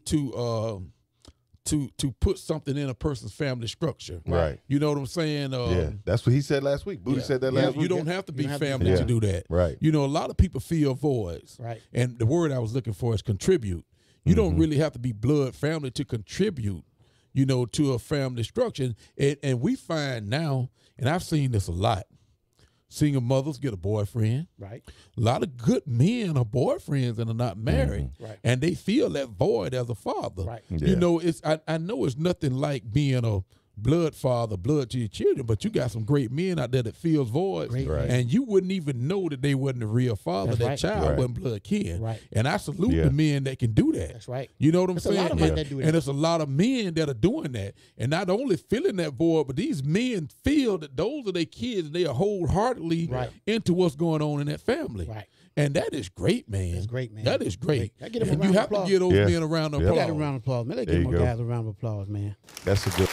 Speaker 2: put something in a person's family structure.
Speaker 3: Right.
Speaker 2: You know what I'm saying?
Speaker 3: Yeah, that's what he said last week. Booty said that last week.
Speaker 2: You don't have to be family to do that.
Speaker 3: Right.
Speaker 2: You know, a lot of people fill voids.
Speaker 1: Right.
Speaker 2: And the word I was looking for is contribute. You don't really have to be blood family to contribute, you know, to a family structure. And we find now, and I've seen this a lot, single mothers get a boyfriend.
Speaker 1: Right.
Speaker 2: A lot of good men are boyfriends and are not married.
Speaker 1: Right.
Speaker 2: And they feel that void as a father.
Speaker 1: Right.
Speaker 3: Yeah.
Speaker 2: You know, I know it's nothing like being a blood father, blood to your children, but you got some great men out there that feels voids.
Speaker 3: Right.
Speaker 2: And you wouldn't even know that they wasn't the real father.
Speaker 1: That's
Speaker 2: that
Speaker 1: right.
Speaker 2: child
Speaker 3: Right.
Speaker 2: wasn't blood kin.
Speaker 1: Right.
Speaker 2: And I salute the men that can do that.
Speaker 1: That's right.
Speaker 2: You know what I'm
Speaker 1: There's a
Speaker 2: saying?
Speaker 1: lot of men that do that.
Speaker 2: And there's a lot of men that are doing that. And not only filling that void, but these men feel that those are their kids and they are wholeheartedly
Speaker 1: Right.
Speaker 2: into what's going on in that family.
Speaker 1: Right.
Speaker 2: And that is great, man.
Speaker 1: That's great, man.
Speaker 2: That is great.
Speaker 1: I get them a
Speaker 2: And
Speaker 1: round
Speaker 2: you
Speaker 1: of
Speaker 2: have to
Speaker 1: applause.
Speaker 2: give those
Speaker 3: Yeah.
Speaker 2: men a round of
Speaker 3: Yep.
Speaker 1: Got
Speaker 2: applause.
Speaker 1: a round of applause, man. Let's
Speaker 3: There
Speaker 1: give
Speaker 3: you
Speaker 1: my
Speaker 3: go.
Speaker 1: guys a round of applause, man.
Speaker 3: That's a good.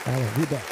Speaker 1: All right, we back.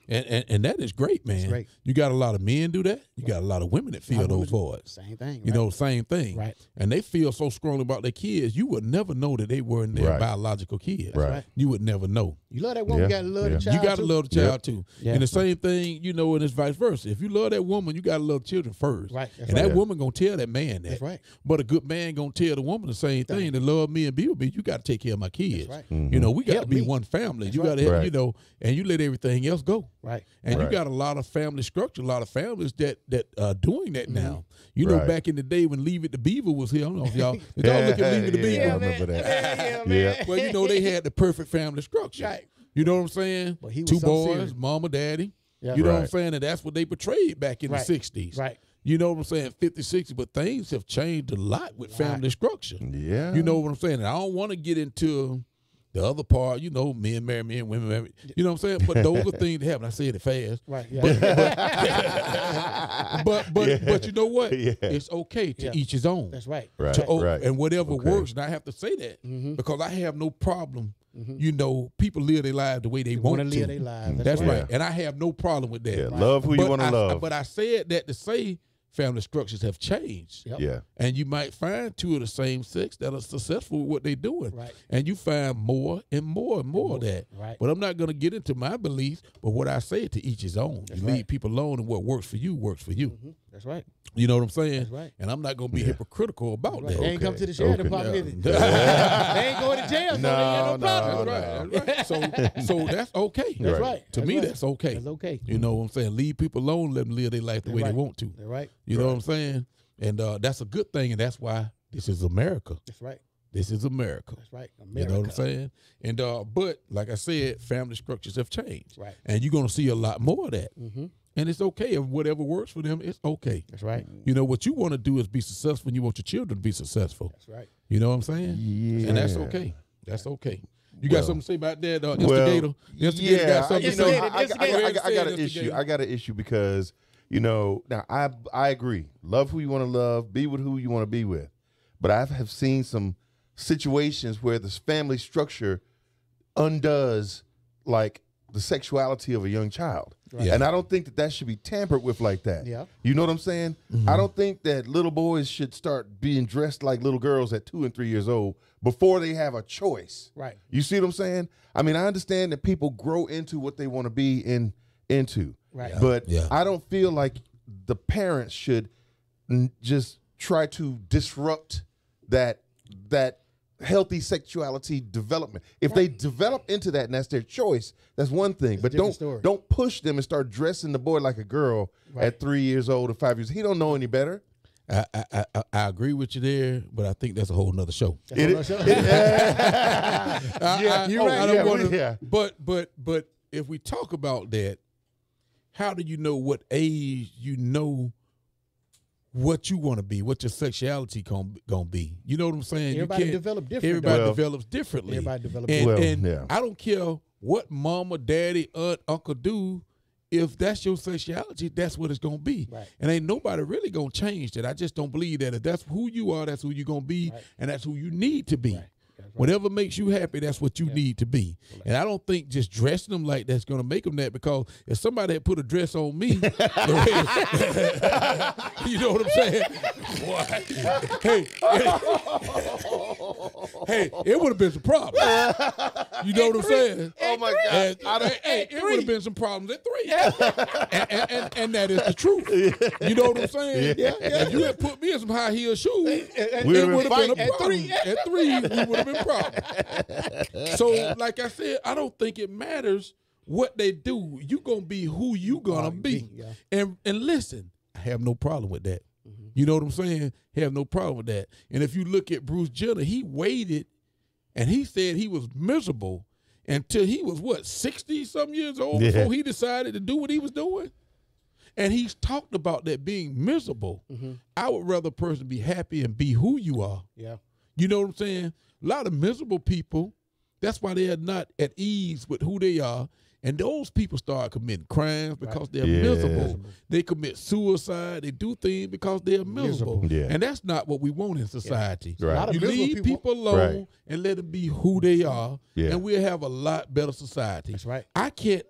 Speaker 2: And that is great, man.
Speaker 1: great.
Speaker 2: You got a lot of men do that. You got a lot of women that feel those voids.
Speaker 1: Same thing.
Speaker 2: You know, same thing.
Speaker 1: Right.
Speaker 2: And they feel so strongly about their kids, you would never know that they weren't their
Speaker 3: Right.
Speaker 2: biological kids.
Speaker 3: Right.
Speaker 2: You would never know.
Speaker 1: You love that woman,
Speaker 3: Yeah.
Speaker 1: you gotta love the
Speaker 3: Yeah.
Speaker 1: child.
Speaker 2: You got to
Speaker 1: too.
Speaker 2: love the child too.
Speaker 1: Yeah.
Speaker 2: And the same thing, you know, and it's vice versa. If you love that woman, you got to love children first.
Speaker 1: Right. That's
Speaker 2: And
Speaker 1: right.
Speaker 2: that woman going to tell that man that.
Speaker 1: That's right.
Speaker 2: But a good man going to tell the woman the same thing. To love me and be with me, you got to take care of my kids.
Speaker 1: That's
Speaker 3: Mm-hmm.
Speaker 2: You know, we got
Speaker 1: Help
Speaker 2: to be
Speaker 1: me.
Speaker 2: one family.
Speaker 1: That's
Speaker 2: You got to,
Speaker 3: right.
Speaker 2: you know, and you let everything else go.
Speaker 1: Right.
Speaker 2: And you
Speaker 3: Right.
Speaker 2: got a lot of family structure, a lot of families that are doing that now. You know,
Speaker 3: Right.
Speaker 2: back in the day when Leave It to Beaver was here, I don't know if y'all, did y'all look at Leave It to
Speaker 3: Yeah,
Speaker 2: Beaver?
Speaker 3: I remember that. Yeah.
Speaker 2: Well, you know, they had the perfect family structure.
Speaker 1: Right.
Speaker 2: You know what I'm saying?
Speaker 1: But he was
Speaker 2: Two
Speaker 1: so
Speaker 2: boys,
Speaker 1: serious.
Speaker 2: mama, daddy.
Speaker 1: Yeah.
Speaker 2: You know what I'm
Speaker 3: Right.
Speaker 2: saying? And that's what they portrayed back in
Speaker 1: Right.
Speaker 2: the 60s.
Speaker 1: Right.
Speaker 2: You know what I'm saying? 50, 60, but things have changed a lot with family structure.
Speaker 3: Yeah.
Speaker 2: You know what I'm saying? And I don't want to get into the other part, you know, men marry men, women marry. You know what I'm saying? But those are things that happen. I said it fast.
Speaker 1: Right. Yeah.
Speaker 2: But you know what?
Speaker 3: Yeah.
Speaker 2: It's okay to
Speaker 1: Yeah.
Speaker 2: each his own.
Speaker 1: That's right.
Speaker 3: Right.
Speaker 2: To and whatever
Speaker 3: Okay.
Speaker 2: works. And I have to say that because I have no problem. You know, people live their lives the way they want
Speaker 1: Wanna
Speaker 2: to.
Speaker 1: live their lives.
Speaker 2: That's
Speaker 3: right.
Speaker 2: right. And I have no problem with that.
Speaker 3: Yeah. Love who you want to love.
Speaker 2: But I said that to say family structures have changed.
Speaker 1: Yep.
Speaker 3: Yeah.
Speaker 2: And you might find two of the same sex that are successful with what they're doing.
Speaker 1: Right.
Speaker 2: And you find more and more and more of that.
Speaker 1: Right.
Speaker 2: But I'm not going to get into my beliefs, but what I say to each his own. You leave people alone, and what works for you works for you.
Speaker 1: That's right.
Speaker 2: You know what I'm saying?
Speaker 1: That's right.
Speaker 2: And I'm not going to be hypocritical about
Speaker 1: Right.
Speaker 2: that.
Speaker 1: They ain't come
Speaker 3: Okay.
Speaker 1: to the sheriff
Speaker 3: Okay.
Speaker 1: department, is it?
Speaker 2: Yeah.
Speaker 1: They ain't going to jail, so
Speaker 3: No,
Speaker 1: they ain't no problem.
Speaker 3: no.
Speaker 2: That's right. So that's okay.
Speaker 1: That's
Speaker 3: Right.
Speaker 1: right.
Speaker 2: To
Speaker 1: That's
Speaker 2: me,
Speaker 1: right.
Speaker 2: that's okay.
Speaker 1: That's okay.
Speaker 2: You know what I'm saying? Leave people alone, let them live their life the way
Speaker 1: right.
Speaker 2: they want to.
Speaker 1: That's right.
Speaker 2: You know what I'm saying? And that's a good thing, and that's why this is America.
Speaker 1: That's right.
Speaker 2: This is America.
Speaker 1: That's right.
Speaker 2: You
Speaker 1: America.
Speaker 2: know what I'm saying? And but like I said, family structures have changed.
Speaker 1: Right.
Speaker 2: And you're gonna see a lot more of that. And it's okay if whatever works for them, it's okay.
Speaker 1: That's right.
Speaker 2: You know what you want to do is be successful, and you want your children to be successful.
Speaker 1: That's right.
Speaker 2: You know what I'm saying?
Speaker 3: Yeah.
Speaker 2: And that's okay. That's okay. You got
Speaker 3: Well-
Speaker 2: something to say about that,
Speaker 3: Well,
Speaker 2: instigator? The instigator
Speaker 3: yeah,
Speaker 2: got something
Speaker 3: you
Speaker 2: to
Speaker 3: know,
Speaker 2: say?
Speaker 3: I got an issue. I got an issue because, you know, now I agree. Love who you want to love, be with who you want to be with. But I have seen some situations where this family structure undoes like the sexuality of a young child.
Speaker 2: Yeah.
Speaker 3: And I don't think that should be tampered with like that.
Speaker 1: Yeah.
Speaker 3: You know what I'm saying? I don't think that little boys should start being dressed like little girls at 2 and 3 years old before they have a choice.
Speaker 1: Right.
Speaker 3: You see what I'm saying? I mean, I understand that people grow into what they want to be into.
Speaker 1: Right.
Speaker 3: But
Speaker 2: Yeah.
Speaker 3: I don't feel like the parents should just try to disrupt that healthy sexuality development. If they develop into that and that's their choice, that's one thing. But don't push them and start dressing the boy like a girl at 3 years old or 5 years. He don't know any better.
Speaker 2: I agree with you there, but I think that's a whole nother show.
Speaker 1: You're right.
Speaker 2: But if we talk about that, how do you know what age you know what you want to be, what your sexuality gonna be? You know what I'm saying?
Speaker 1: Everybody develops differently.
Speaker 2: Everybody develops differently.
Speaker 1: Everybody develops
Speaker 2: differently. And I don't care what mama, daddy, aunt, uncle do. If that's your sexuality, that's what it's going to be.
Speaker 1: Right.
Speaker 2: And ain't nobody really going to change that. I just don't believe that. If that's who you are, that's who you're going to be, and that's who you need to be. Right. Whatever makes you happy, that's what you need to be. And I don't think just dressing them like that's going to make them that, because if somebody had put a dress on me, you know what I'm saying? Hey, it would have been some problems. You know what I'm saying?
Speaker 3: Oh, my God.
Speaker 2: It would have been some problems at 3. And that is the truth. You know what I'm saying? If you had put me in some high heel shoes, it would have been a problem. At 3, we would have been problem. So, like I said, I don't think it matters what they do. You gonna be who you gonna be. And listen, I have no problem with that. You know what I'm saying? Have no problem with that. And if you look at Bruce Jenner, he waited and he said he was miserable until he was 60-some years old before he decided to do what he was doing. And he's talked about that being miserable. I would rather a person be happy and be who you are.
Speaker 1: Yeah.
Speaker 2: You know what I'm saying? A lot of miserable people, that's why they are not at ease with who they are. And those people start committing crimes because they're miserable. They commit suicide. They do things because they're miserable. And that's not what we want in society. You leave people alone and let them be who they are, and we'll have a lot better society.
Speaker 1: That's right.
Speaker 2: I can't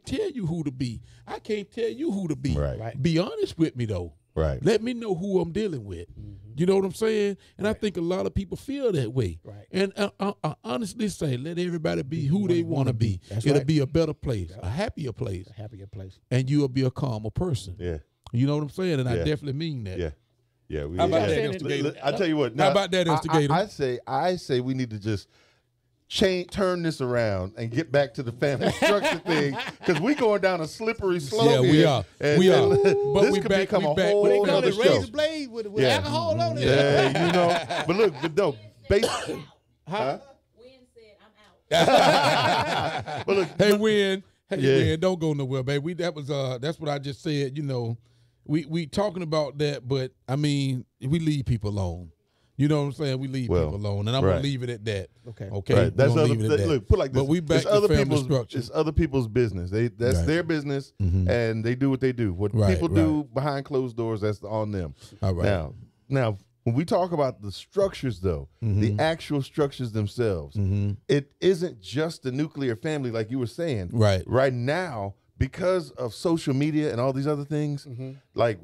Speaker 2: tell you who to be. I can't tell you who to be. Be honest with me, though. Let me know who I'm dealing with. You know what I'm saying? And I think a lot of people feel that way. And I honestly say, let everybody be who they want to be. It'll be a better place, a happier place. And you'll be a calmer person. You know what I'm saying? And I definitely mean that.
Speaker 3: How
Speaker 2: about that, Instigator?
Speaker 3: I tell you what.
Speaker 2: How about that, Instigator?
Speaker 3: I say we need to just turn this around and get back to the family structure thing, because we going down a slippery slope.
Speaker 2: Yeah, we are. We are.
Speaker 3: But this could become a whole other show.
Speaker 1: Razor blade with alcohol on it.
Speaker 3: Yeah, you know. But look, basically,
Speaker 5: Win said I'm out.
Speaker 3: But look,
Speaker 2: hey, Win, don't go nowhere, baby. That's what I just said. You know, we talking about that, but I mean, we leave people alone. You know what I'm saying? We leave people alone, and I'm gonna leave it at that. Okay.
Speaker 3: Right. That's look, put like this.
Speaker 2: But we back
Speaker 3: it's
Speaker 2: to
Speaker 3: other
Speaker 2: family
Speaker 3: people's
Speaker 2: structure.
Speaker 3: It's other people's business. That's their business, and they do what they do. What people do behind closed doors, that's on them.
Speaker 2: All right.
Speaker 3: Now, when we talk about the structures, though, the actual structures themselves, it isn't just the nuclear family, like you were saying. Right now, because of social media and all these other things, like,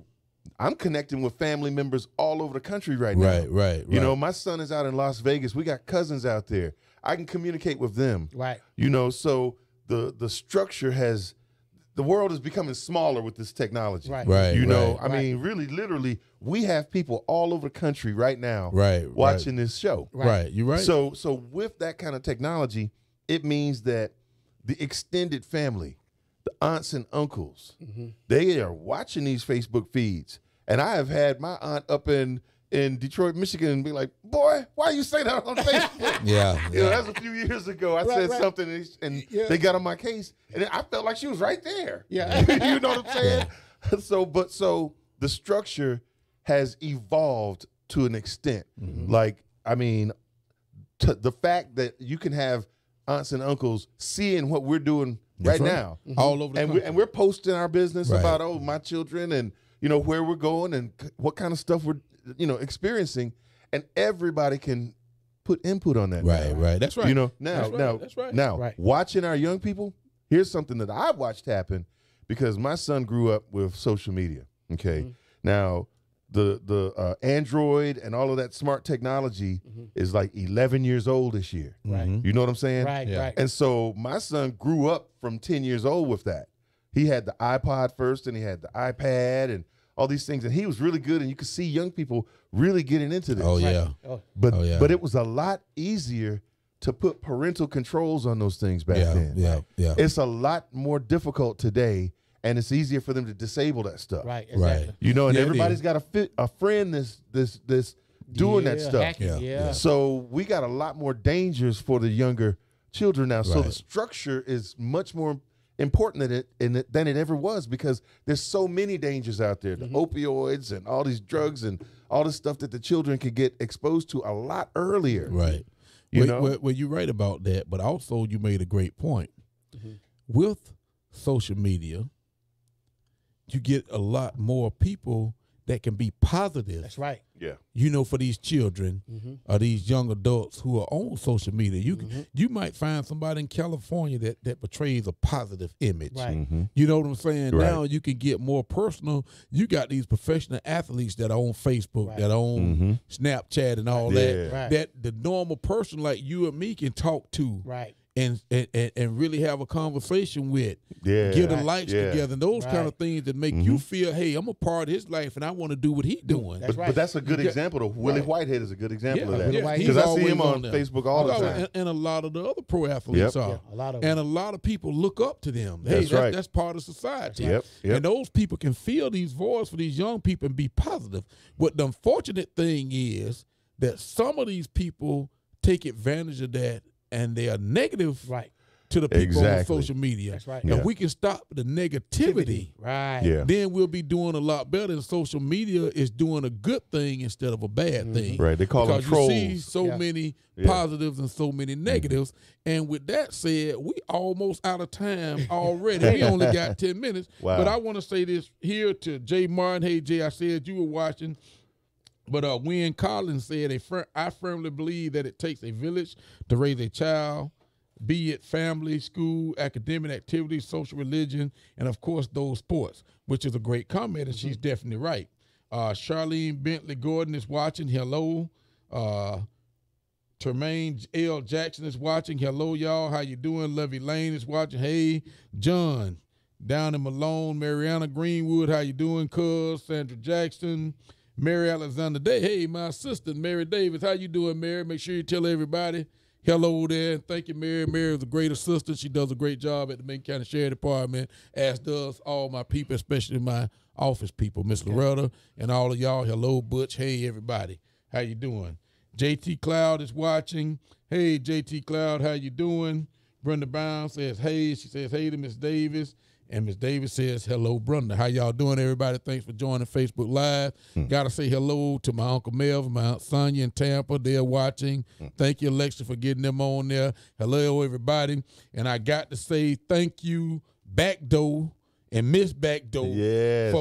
Speaker 3: I'm connecting with family members all over the country right now. You know, my son is out in Las Vegas. We got cousins out there. I can communicate with them. You know, so the structure the world is becoming smaller with this technology. You know, I mean, really, literally, we have people all over the country right now watching this show.
Speaker 2: You're right.
Speaker 3: So with that kind of technology, it means that the extended family, the aunts and uncles, they are watching these Facebook feeds. And I have had my aunt up in Detroit, Michigan, be like, "Boy, why you say that on Facebook?" You know, that's a few years ago. I said something, and they got on my case, and I felt like she was right there. You know what I'm saying? So the structure has evolved to an extent. Like, I mean, the fact that you can have aunts and uncles seeing what we're doing right now,
Speaker 2: all over the country.
Speaker 3: And we're posting our business about my children, and you know where we're going and what kind of stuff we're experiencing, and everybody can put input on that.
Speaker 2: That's right.
Speaker 3: You know, now watching our young people. Here's something that I've watched happen, because my son grew up with social media. Now the Android and all of that smart technology is like 11 years old this year. You know what I'm saying? And so my son grew up from 10 years old with that. He had the iPod first, and he had the iPad and all these things, and he was really good, and you could see young people really getting into this.
Speaker 2: Oh yeah.
Speaker 3: But it was a lot easier to put parental controls on those things back then.
Speaker 2: Yeah.
Speaker 3: It's a lot more difficult today, and it's easier for them to disable that stuff.
Speaker 1: Right. Exactly.
Speaker 2: Right.
Speaker 3: You know, and
Speaker 2: Yeah, it
Speaker 3: everybody's got a friend that's doing that stuff.
Speaker 1: Hacking, yeah.
Speaker 3: So we got a lot more dangers for the younger children now. So
Speaker 2: Right.
Speaker 3: the structure is much more important than it ever was, because there's so many dangers out there. The opioids and all these drugs and all this stuff that the children could get exposed to a lot earlier.
Speaker 2: Right. Well, you're right about that, but also you made a great point. With social media, you get a lot more people that can be positive.
Speaker 1: That's right.
Speaker 3: Yeah.
Speaker 2: You know, for these children or these young adults who are on social media, you might find somebody in California that portrays a positive image.
Speaker 1: Right.
Speaker 2: You know what I'm saying?
Speaker 3: Right.
Speaker 2: Now you can get more personal. You got these professional athletes that are on Facebook,
Speaker 1: Right.
Speaker 2: that are on Snapchat and all that.
Speaker 1: Right.
Speaker 2: That the normal person like you and me can talk to.
Speaker 1: Right.
Speaker 2: And really have a conversation with,
Speaker 3: Yeah.
Speaker 2: get the
Speaker 3: Right.
Speaker 2: lights
Speaker 3: Yeah.
Speaker 2: together, and those kind of things that make you feel, hey, I'm a part of his life, and I want to do what he's doing.
Speaker 1: That's right.
Speaker 3: But that's a good example, though. Willie Whitehead is a good example of that.
Speaker 1: Willie Whitehead.
Speaker 3: Because I
Speaker 2: He's
Speaker 3: see him
Speaker 2: always
Speaker 3: on
Speaker 2: there.
Speaker 3: Facebook all the time.
Speaker 2: And a lot of the other pro athletes are.
Speaker 1: Yeah, a lot of
Speaker 2: and
Speaker 1: them.
Speaker 2: a lot of people look up to them. Hey,
Speaker 3: That's right.
Speaker 2: That's part of society.
Speaker 3: Yep, yep.
Speaker 2: And those people can feel these voices for these young people and be positive. But the unfortunate thing is that some of these people take advantage of that, and they are negative
Speaker 1: Right.
Speaker 2: to the people on
Speaker 3: Exactly.
Speaker 2: social media.
Speaker 1: That's right.
Speaker 2: And
Speaker 3: Yeah.
Speaker 2: we can stop the negativity.
Speaker 1: Right.
Speaker 3: Yeah.
Speaker 2: Then we'll be doing a lot better. And social media is doing a good thing instead of a bad thing.
Speaker 3: Right. They call them
Speaker 2: Because you see
Speaker 3: trolls.
Speaker 2: so
Speaker 1: Yeah.
Speaker 2: many
Speaker 3: Yeah.
Speaker 2: positives and so many negatives. And with that said, we almost out of time already. We only got 10 minutes.
Speaker 3: Wow.
Speaker 2: But I want to say this here to Jay Martin. Hey, Jay, I said you were watching. But Wynn Collins said, I firmly believe that it takes a village to raise a child, be it family, school, academic activities, social religion, and of course those sports, which is a great comment, and she's definitely right. Charlene Bentley Gordon is watching. Hello. Termaine L. Jackson is watching. Hello, y'all. How you doing? Lovey Lane is watching. Hey, John down in Malone. Mariana Greenwood, how you doing? Cuz Sandra Jackson. Mary Alexander Day. Hey, my assistant, Mary Davis. How you doing, Mary? Make sure you tell everybody hello there. Thank you, Mary. Mary is a great assistant. She does a great job at the Macon County Sheriff Department, as does all my people, especially my office people, Miss Loretta, and all of y'all. Hello, Butch. Hey, everybody. How you doing? JT Cloud is watching. Hey, JT Cloud, how you doing? Brenda Brown says, hey. She says, hey to Miss Davis. And Miss Davis says, hello, Brenda. How y'all doing, everybody? Thanks for joining Facebook Live. Got to say hello to my Uncle Melvin, my Aunt Sonia in Tampa. They're watching. Thank you, Alexa, for getting them on there. Hello, everybody. And I got to say thank you, Backdoor and Miss Backdoor,
Speaker 3: Yes.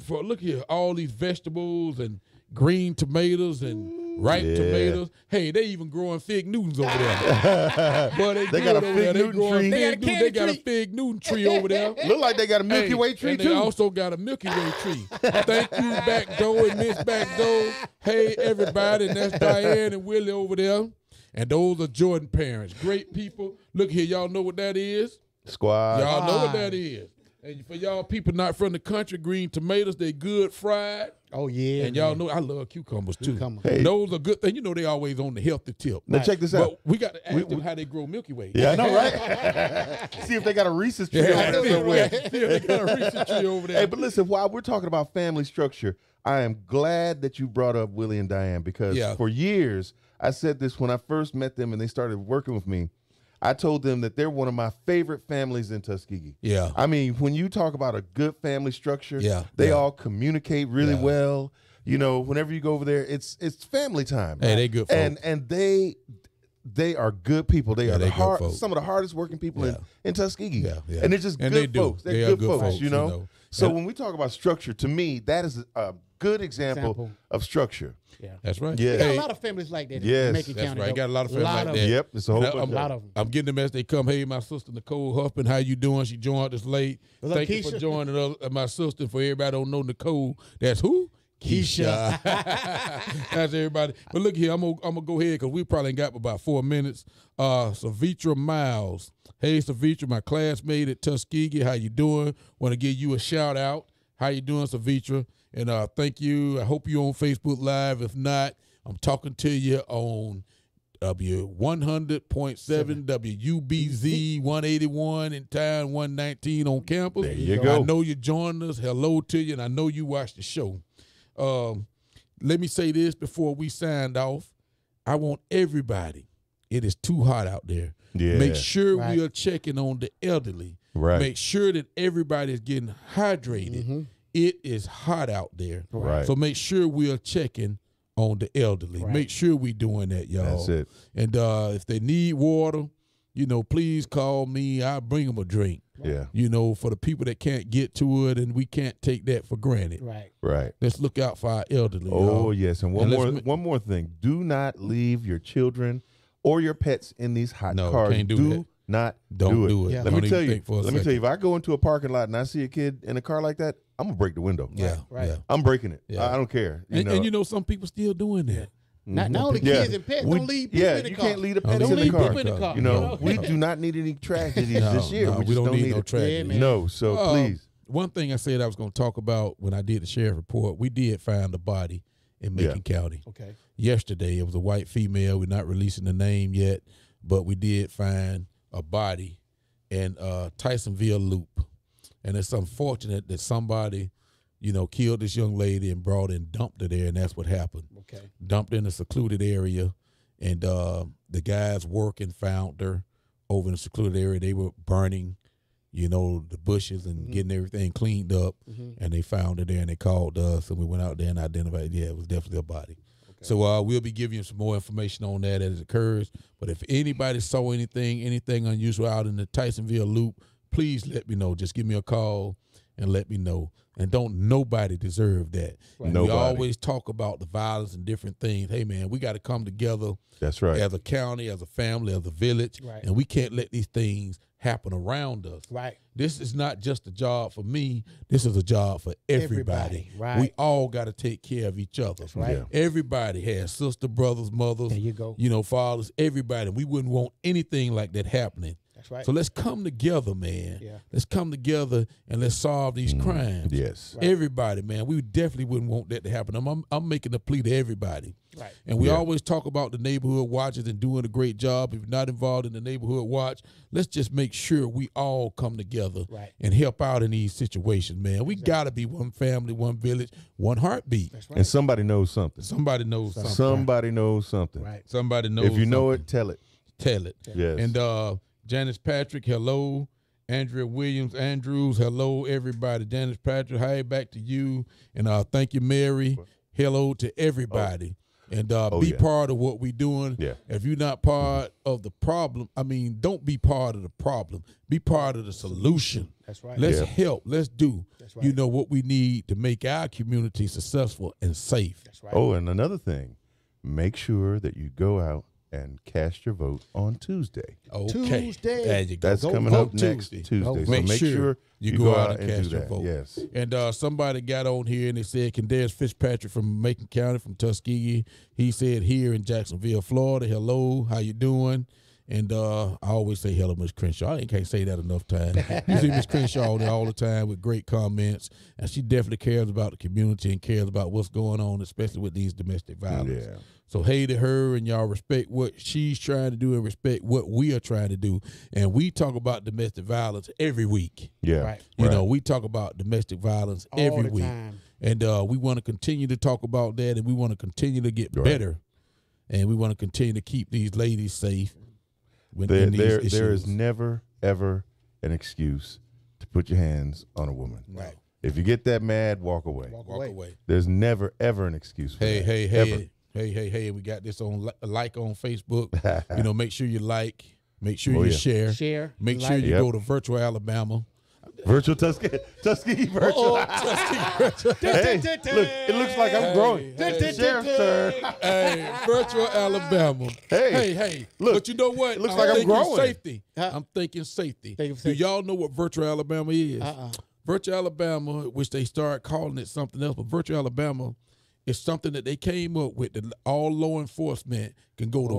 Speaker 2: for look here, all these vegetables and green tomatoes and ripe tomatoes. Hey, they even growing fig Newtons over there. Boy,
Speaker 3: They got a
Speaker 2: over
Speaker 3: fig
Speaker 2: there. They
Speaker 3: Newton
Speaker 2: growing
Speaker 3: tree.
Speaker 2: fig Newton. They got a fig Newton tree over there.
Speaker 3: Look like they got a Milky
Speaker 2: Hey,
Speaker 3: Way tree,
Speaker 2: and
Speaker 3: too.
Speaker 2: they also got a Milky Way tree. Thank you, Backdoor and Miss Backdoor. Hey, everybody, and that's Diane and Willie over there. And those are Jordan parents. Great people. Look here, y'all know what that is?
Speaker 3: Squad.
Speaker 2: Y'all know what that is. And for y'all people not from the country, green tomatoes, they good fried.
Speaker 1: Oh, yeah.
Speaker 2: And y'all know I love cucumbers too.
Speaker 1: Cucumbers.
Speaker 3: Hey.
Speaker 2: Those are good things. You know they always on the healthy tip.
Speaker 3: Now check this out.
Speaker 2: But we got to ask them how they grow Milky Way.
Speaker 3: Yeah, I know, right? See if they got a Reese's tree over there somewhere.
Speaker 2: Yeah, they got a Reese's tree over there.
Speaker 3: Hey, but listen, while we're talking about family structure, I am glad that you brought up Willie and Diane, because for years, I said this when I first met them and they started working with me. I told them that they're one of my favorite families in Tuskegee.
Speaker 2: Yeah.
Speaker 3: I mean, when you talk about a good family structure, they
Speaker 2: Yeah.
Speaker 3: all communicate really well. You know, whenever you go over there, it's family time.
Speaker 2: Hey, they good folks.
Speaker 3: And they are good people. They are
Speaker 2: they good folks.
Speaker 3: some of the hardest working people in Tuskegee.
Speaker 2: Yeah, yeah.
Speaker 3: And they're just
Speaker 2: And
Speaker 3: good
Speaker 2: they do.
Speaker 3: folks. They're
Speaker 2: They are
Speaker 3: good,
Speaker 2: good
Speaker 3: folks,
Speaker 2: folks,
Speaker 3: you know?
Speaker 2: you know.
Speaker 3: So
Speaker 2: And-
Speaker 3: when we talk about structure, to me, that is a good example of structure.
Speaker 1: Yeah.
Speaker 2: That's right.
Speaker 3: Yeah.
Speaker 1: We got
Speaker 2: Hey,
Speaker 1: a lot of families like that
Speaker 3: Yes,
Speaker 1: in Macon
Speaker 2: that's
Speaker 1: County.
Speaker 2: right.
Speaker 1: though.
Speaker 2: Got a lot of families like
Speaker 1: of
Speaker 2: that.
Speaker 1: them.
Speaker 3: Yep, it's a whole
Speaker 2: And
Speaker 3: bunch
Speaker 1: A lot of them.
Speaker 2: I'm getting them as they come. Hey, my sister Nicole Huffman, how you doing? She joined us late.
Speaker 1: What's up,
Speaker 2: Thank you for
Speaker 1: Keisha?
Speaker 2: joining us. My sister, for everybody don't know Nicole, that's who?
Speaker 1: Keisha.
Speaker 2: That's everybody. But look here, I'm gonna go ahead because we probably ain't got about 4 minutes. Savitra Miles. Hey, Savitra, my classmate at Tuskegee. How you doing? Want to give you a shout out. How you doing, Savitra? And thank you. I hope you're on Facebook Live. If not, I'm talking to you on W100.7 WUBZ 181 in town, 119 on campus.
Speaker 3: There you go.
Speaker 2: I know you joined us. Hello to you, and I know you watched the show. Let me say this before we signed off. I want everybody. It is too hot out there.
Speaker 3: Yeah.
Speaker 2: Make sure we are checking on the elderly.
Speaker 3: Right.
Speaker 2: Make sure that everybody is getting hydrated. It is hot out there.
Speaker 3: Right.
Speaker 2: So make sure we are checking on the elderly.
Speaker 1: Right.
Speaker 2: Make sure we doing that, y'all.
Speaker 3: That's it.
Speaker 2: And if they need water, please call me. I'll bring them a drink.
Speaker 3: Yeah.
Speaker 2: For the people that can't get to it, and we can't take that for granted.
Speaker 1: Right.
Speaker 3: Right.
Speaker 2: Let's look out for our elderly.
Speaker 3: Oh,
Speaker 2: y'all.
Speaker 3: yes. And one more thing. Do not leave your children or your pets in these hot cars.
Speaker 2: Can't do that.
Speaker 3: Not
Speaker 2: Don't
Speaker 3: do it.
Speaker 2: do it.
Speaker 1: Yeah.
Speaker 3: Let
Speaker 2: Don't
Speaker 3: me
Speaker 2: even
Speaker 3: tell you.
Speaker 2: think for a
Speaker 3: Let me tell you.
Speaker 2: second.
Speaker 3: If I go into a parking lot and I see a kid in a car like that, I'm gonna break the window.
Speaker 2: Yeah,
Speaker 1: Right.
Speaker 2: yeah.
Speaker 3: I'm breaking it.
Speaker 2: Yeah.
Speaker 3: I don't care.
Speaker 2: And some people still doing that.
Speaker 1: Not only kids and pets. Don't leave people in the
Speaker 3: you
Speaker 1: car.
Speaker 3: can't leave the
Speaker 2: Don't
Speaker 3: pets in the
Speaker 1: leave
Speaker 3: car.
Speaker 1: people in the car.
Speaker 3: You know, we do not need any tragedies this year. We
Speaker 2: we
Speaker 3: just
Speaker 2: don't need no
Speaker 3: it.
Speaker 2: tragedy.
Speaker 1: Yeah, man.
Speaker 3: No, so please.
Speaker 2: One thing I said I was going to talk about when I did the sheriff report, we did find a body in Macon County.
Speaker 1: Okay.
Speaker 2: Yesterday, it was a white female. We're not releasing the name yet, but we did find a body in Tysonville Loop. And it's unfortunate that somebody, killed this young lady and brought and dumped her there, and that's what happened.
Speaker 1: Okay.
Speaker 2: Dumped in a secluded area, and the guys working found her over in a secluded area. They were burning, the bushes and getting everything cleaned up, and they found her there, and they called us, and we went out there and identified, it was definitely a body. Okay. So we'll be giving you some more information on that as it occurs. But if anybody saw anything unusual out in the Tysonville Loop, please let me know. Just give me a call and let me know. And don't nobody deserve that.
Speaker 3: Right.
Speaker 2: We always talk about the violence and different things. Hey, man, we got to come together.
Speaker 3: That's right.
Speaker 2: As a county, as a family, as a village.
Speaker 1: Right.
Speaker 2: And we can't let these things happen around us.
Speaker 1: Right.
Speaker 2: This is not just a job for me. This is a job for everybody.
Speaker 1: Right.
Speaker 2: We all got to take care of each other.
Speaker 1: That's right.
Speaker 3: Yeah.
Speaker 2: Everybody has sister, brothers, mothers.
Speaker 1: There you go.
Speaker 2: Fathers, everybody. We wouldn't want anything like that happening.
Speaker 1: That's right.
Speaker 2: So let's come together, man.
Speaker 1: Yeah.
Speaker 2: Let's come together and let's solve these crimes.
Speaker 3: Yes.
Speaker 1: Right.
Speaker 2: Everybody, man. We definitely wouldn't want that to happen. I'm making a plea to everybody.
Speaker 1: Right.
Speaker 2: And we always talk about the neighborhood watches and doing a great job. If you're not involved in the neighborhood watch, let's just make sure we all come together and help out in these situations, man. We got to be one family, one village, one heartbeat.
Speaker 1: That's right.
Speaker 3: And somebody knows something.
Speaker 2: Somebody knows something.
Speaker 3: Somebody knows something.
Speaker 1: Right.
Speaker 2: Somebody knows
Speaker 3: If you know
Speaker 2: something.
Speaker 3: it, tell it.
Speaker 2: Tell it.
Speaker 3: Yes.
Speaker 2: And Janice Patrick, hello. Andrea Williams Andrews, hello, everybody. Janice Patrick, hi, back to you. And thank you, Mary. Hello to everybody. And be part of what we're doing.
Speaker 3: Yeah.
Speaker 2: If you're not part of the problem, don't be part of the problem. Be part of the solution.
Speaker 1: That's right.
Speaker 2: Let's help. Let's do,
Speaker 1: That's right.
Speaker 2: what we need to make our community successful and safe.
Speaker 1: That's right.
Speaker 3: Oh, and another thing, make sure that you go out and cast your vote on Tuesday.
Speaker 2: Okay.
Speaker 1: Tuesday.
Speaker 2: There you go.
Speaker 3: That's
Speaker 2: Go
Speaker 3: coming
Speaker 2: vote
Speaker 3: up next Tuesday. So
Speaker 2: Make
Speaker 3: make sure
Speaker 2: you go out and
Speaker 3: do
Speaker 2: cast your
Speaker 3: that.
Speaker 2: vote.
Speaker 3: Yes.
Speaker 2: And somebody got on here and they said, Candace Fitzpatrick from Macon County, from Tuskegee. He said here in Jacksonville, Florida, hello, how you doing? And I always say hello, Miss Crenshaw. I can't say that enough times. You see Miss Crenshaw there all the time with great comments, and she definitely cares about the community and cares about what's going on, especially with these domestic violence.
Speaker 3: Yeah.
Speaker 2: So hey to her, and y'all respect what she's trying to do and respect what we are trying to do. And we talk about domestic violence every week.
Speaker 3: Yeah.
Speaker 1: Right.
Speaker 2: You know, we talk about domestic violence
Speaker 1: All
Speaker 2: every
Speaker 1: the
Speaker 2: week.
Speaker 1: time.
Speaker 2: And we want to continue to talk about that, and we want to continue to get better. And we want to continue to keep these ladies safe.
Speaker 3: There is never, ever an excuse to put your hands on a woman.
Speaker 2: Right.
Speaker 3: If you get that mad, walk away.
Speaker 2: Walk away.
Speaker 3: There's never, ever an excuse for that.
Speaker 2: Hey, we got this on like on Facebook. Make sure you like, make sure you share. Make sure you go to Virtual Alabama.
Speaker 3: Virtual Tuskegee Virtual. Hey, look, it looks like I'm growing. Sheriff's turn.
Speaker 2: Hey, Virtual Alabama. Hey,
Speaker 3: look,
Speaker 2: but you know what?
Speaker 3: it looks like I'm growing.
Speaker 2: Safety. I'm thinking safety. Do y'all know what Virtual Alabama is? Virtual Alabama, which they start calling it something else, but Virtual Alabama It's something that they came up with that all law enforcement can go to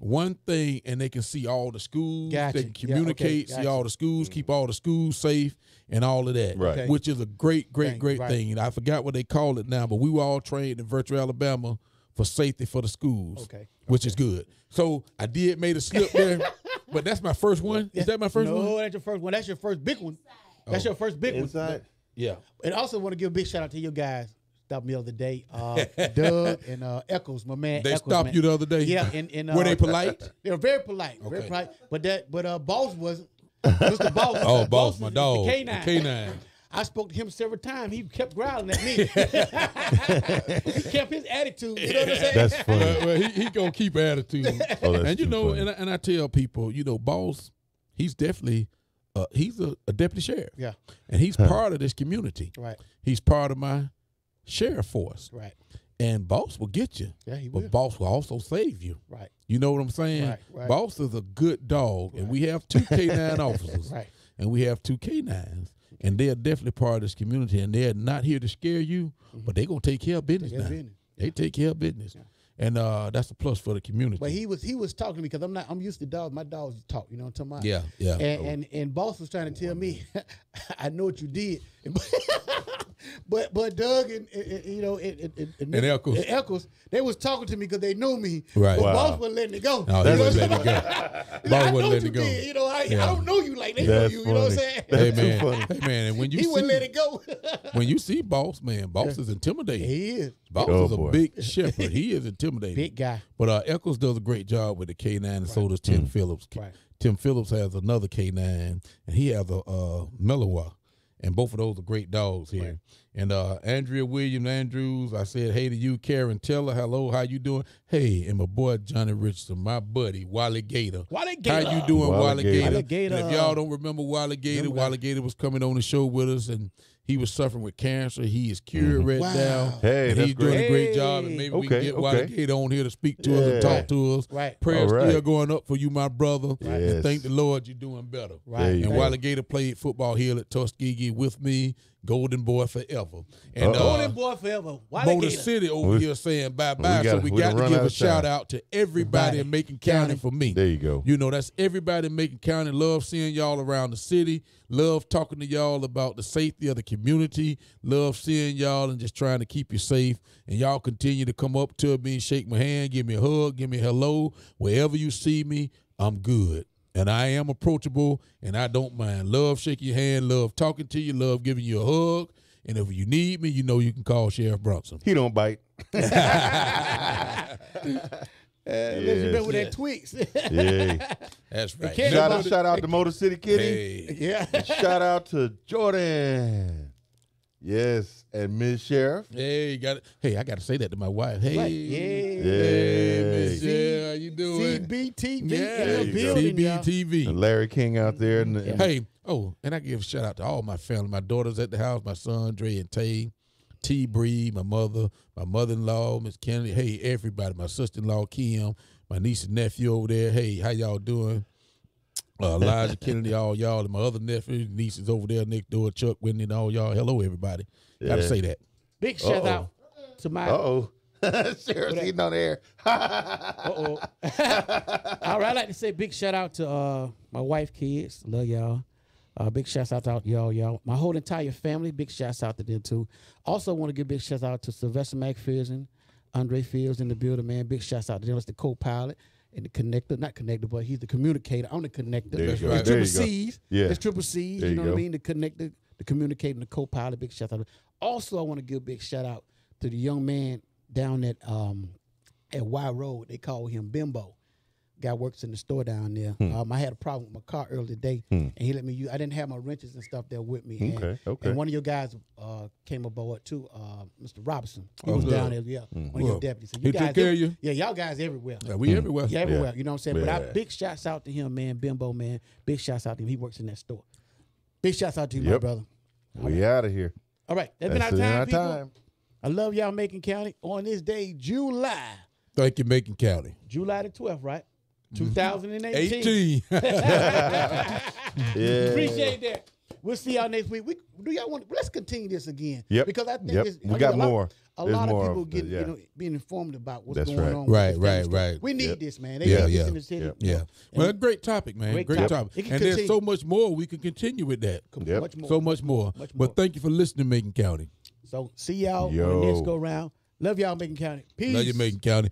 Speaker 2: one thing, and they can see all the schools.
Speaker 1: Gotcha.
Speaker 2: They can communicate, see all the schools, keep all the schools safe, and all of that.
Speaker 3: Right.
Speaker 2: Which is a great thing. And I forgot what they call it now, but we were all trained in Virtual Alabama for safety for the schools. Which is good. So I made a slip there, but that's my first one. Is that my first one?
Speaker 1: No, that's your first one. That's your first big one. That's your first big one.
Speaker 2: Yeah.
Speaker 1: And also want to give a big shout out to you guys. Stopped me the other day. Doug and Eccles, my man.
Speaker 2: They
Speaker 1: Eccles,
Speaker 2: stopped
Speaker 1: man.
Speaker 2: you the other day?
Speaker 1: Yeah. And
Speaker 2: were they polite?
Speaker 1: They were very polite. Very polite. But Boss wasn't. Mr. Boss.
Speaker 2: Oh, Boss, my
Speaker 1: is
Speaker 2: dog.
Speaker 1: The K9.
Speaker 2: The K9.
Speaker 1: I spoke to him several times. He kept growling at me. He kept his attitude. You know what I'm saying?
Speaker 3: That's funny.
Speaker 2: Well, he gonna keep attitude. And you know, and I tell people, you know, Boss, he's definitely he's a deputy sheriff.
Speaker 1: Yeah.
Speaker 2: And he's part of this community.
Speaker 1: Right.
Speaker 2: He's part of my sheriff force.
Speaker 1: Right.
Speaker 2: And Boss will get you.
Speaker 1: Yeah, he will.
Speaker 2: But Boss will also save you.
Speaker 1: Right.
Speaker 2: You know what I'm saying?
Speaker 1: Right.
Speaker 2: Boss is a good dog, and we have 2 K9 officers.
Speaker 1: Right.
Speaker 2: And we have 2 K9s. And they're definitely part of this community, and they're not here to scare you, but they're going to take care of business now. They take care of business. Yeah. And that's a plus for the community.
Speaker 1: But he was talking to me because I'm used to dogs. My dogs talk, you know what I'm talking about?
Speaker 2: Yeah.
Speaker 1: And Boss was trying to tell me, I know what you did. But Doug and you know and Eccles, they was talking to me because they knew me.
Speaker 2: Right.
Speaker 1: But Boss wasn't letting it go.
Speaker 2: No, he wasn't letting it go.
Speaker 1: Boss wasn't letting it go. You know, I don't know you like they know you. You know what I'm saying?
Speaker 2: Hey man, and when you
Speaker 1: he wouldn't let it go.
Speaker 2: When you see Boss, man, Boss is intimidating.
Speaker 1: He is.
Speaker 2: Boss is a big shepherd. He is intimidating.
Speaker 1: Big guy.
Speaker 2: But Eccles does a great job with the K9, and so does Tim Phillips.
Speaker 1: Right.
Speaker 2: Tim Phillips has another K9, and he has a Malinois. And both of those are great dogs here. Right. And Andrea Williams Andrews, I said, hey to you. Karen Teller, hello, how you doing? Hey, and my boy Johnny Richardson, my buddy, Wally Gator.
Speaker 1: Wally Gator.
Speaker 2: How you doing, Wally Gator?
Speaker 1: Wally Gator.
Speaker 2: And if y'all don't remember Wally Gator, Wally Gator was coming on the show with us, and he was suffering with cancer. He is cured right now.
Speaker 3: Hey,
Speaker 2: and he's doing a great job. And maybe we can get Wally Gator on here to speak to us and talk to us.
Speaker 1: Right.
Speaker 2: Prayers still going up for you, my brother.
Speaker 3: Right.
Speaker 2: And thank the Lord you're doing better.
Speaker 1: Right.
Speaker 2: And Wally Gator played football here at Tuskegee with me. Golden Boy forever. And
Speaker 1: Golden Boy forever.
Speaker 2: Motor City over here saying bye-bye. So we got to give a shout out to everybody in Macon County for me.
Speaker 3: There you go.
Speaker 2: You know, that's everybody in Macon County. Love seeing y'all around the city. Love talking to y'all about the safety of the community. Love seeing y'all and just trying to keep you safe. And y'all continue to come up to me, shake my hand, give me a hug, give me a hello. Wherever you see me, I'm good. And I am approachable, and I don't mind. Love shaking your hand, love talking to you, love giving you a hug. And if you need me, you know you can call Sheriff Brunson.
Speaker 3: He don't bite.
Speaker 1: Let's remember that tweaks.
Speaker 3: Yeah.
Speaker 2: That's right.
Speaker 3: Shout out to Motor City Kitty.
Speaker 2: Hey.
Speaker 1: Yeah.
Speaker 3: Shout out to Jordan. Yes, and Ms. Sheriff.
Speaker 2: Hey, I got to say that to my wife. Hey,
Speaker 1: Right.
Speaker 3: Hey.
Speaker 2: Miss Sheriff, how you doing?
Speaker 1: CBTV
Speaker 2: Yeah,
Speaker 1: in the building, y'all.
Speaker 2: CBTV.
Speaker 3: And Larry King out there. And
Speaker 2: Hey, and I give a shout out to all my family. My daughters at the house, my son, Dre and Tay, T. Bree, my mother-in-law, Miss Kennedy. Hey, everybody, my sister-in-law, Kim, my niece and nephew over there. Hey, how y'all doing? Elijah Kennedy, all y'all, and my other nephew, nieces over there next door, Chuck, Whitney, and all y'all. Hello, everybody. Got to say that.
Speaker 1: Big shout out to my.
Speaker 3: Sheriff's eating on air.
Speaker 1: All right, I'd like to say big shout out to my wife, kids. Love y'all. Big shouts out to y'all. My whole entire family, big shouts out to them too. Also want to give big shouts out to Sylvester McPherson, Andre Fields in the building, man. Big shouts out to them. It's the co-pilot and the connector, not connector, but he's the communicator on the connector.
Speaker 3: There you go.
Speaker 1: It's triple C's.
Speaker 3: Yeah.
Speaker 1: It's triple C's.
Speaker 3: There
Speaker 1: You know
Speaker 3: you
Speaker 1: what I
Speaker 3: go.
Speaker 1: mean? The connector, the communicator, and the co-pilot. Big shout out. Also, I want to give a big shout out to the young man down at Y Road. They call him Bimbo. Guy works in the store down there. I had a problem with my car earlier today, and he let me use. I didn't have my wrenches and stuff there with me. And,
Speaker 3: Okay.
Speaker 1: and one of your guys came aboard too, Mr. Robinson. He was down there, one of your deputies. So you
Speaker 2: He
Speaker 1: guys,
Speaker 2: took care of you?
Speaker 1: Yeah, y'all guys everywhere.
Speaker 2: Yeah, we everywhere.
Speaker 1: Yeah, everywhere. You know what I'm saying?
Speaker 3: Yeah.
Speaker 1: But big shouts out to him, man, Bimbo, man. Big shouts out to him. He works in that store. Big shouts out to you, my
Speaker 3: Yep.
Speaker 1: brother.
Speaker 3: We out of here.
Speaker 1: All right, that's been our
Speaker 3: That's
Speaker 1: time, people.
Speaker 3: time.
Speaker 1: I love y'all, Macon County. On this day, July
Speaker 2: Thank you, Macon County.
Speaker 1: the 12th, right? 2018.
Speaker 2: 18.
Speaker 3: Yeah.
Speaker 1: Appreciate that. We'll see y'all next week. Do y'all want? Let's continue this again.
Speaker 3: Yep.
Speaker 1: Because I think
Speaker 3: we got more.
Speaker 1: A lot of people getting being informed about what's going on.
Speaker 2: Right.
Speaker 1: We need this, man. They
Speaker 2: Yeah,
Speaker 1: need this in the city.
Speaker 2: Yeah. Well, a great topic, man. Great topic. And there's so much more we can continue with that.
Speaker 1: Much more.
Speaker 2: So much more. But thank you for listening, Macon County.
Speaker 1: So see y'all on the next go round. Love y'all, Macon County. Peace.
Speaker 2: Love you, Macon County.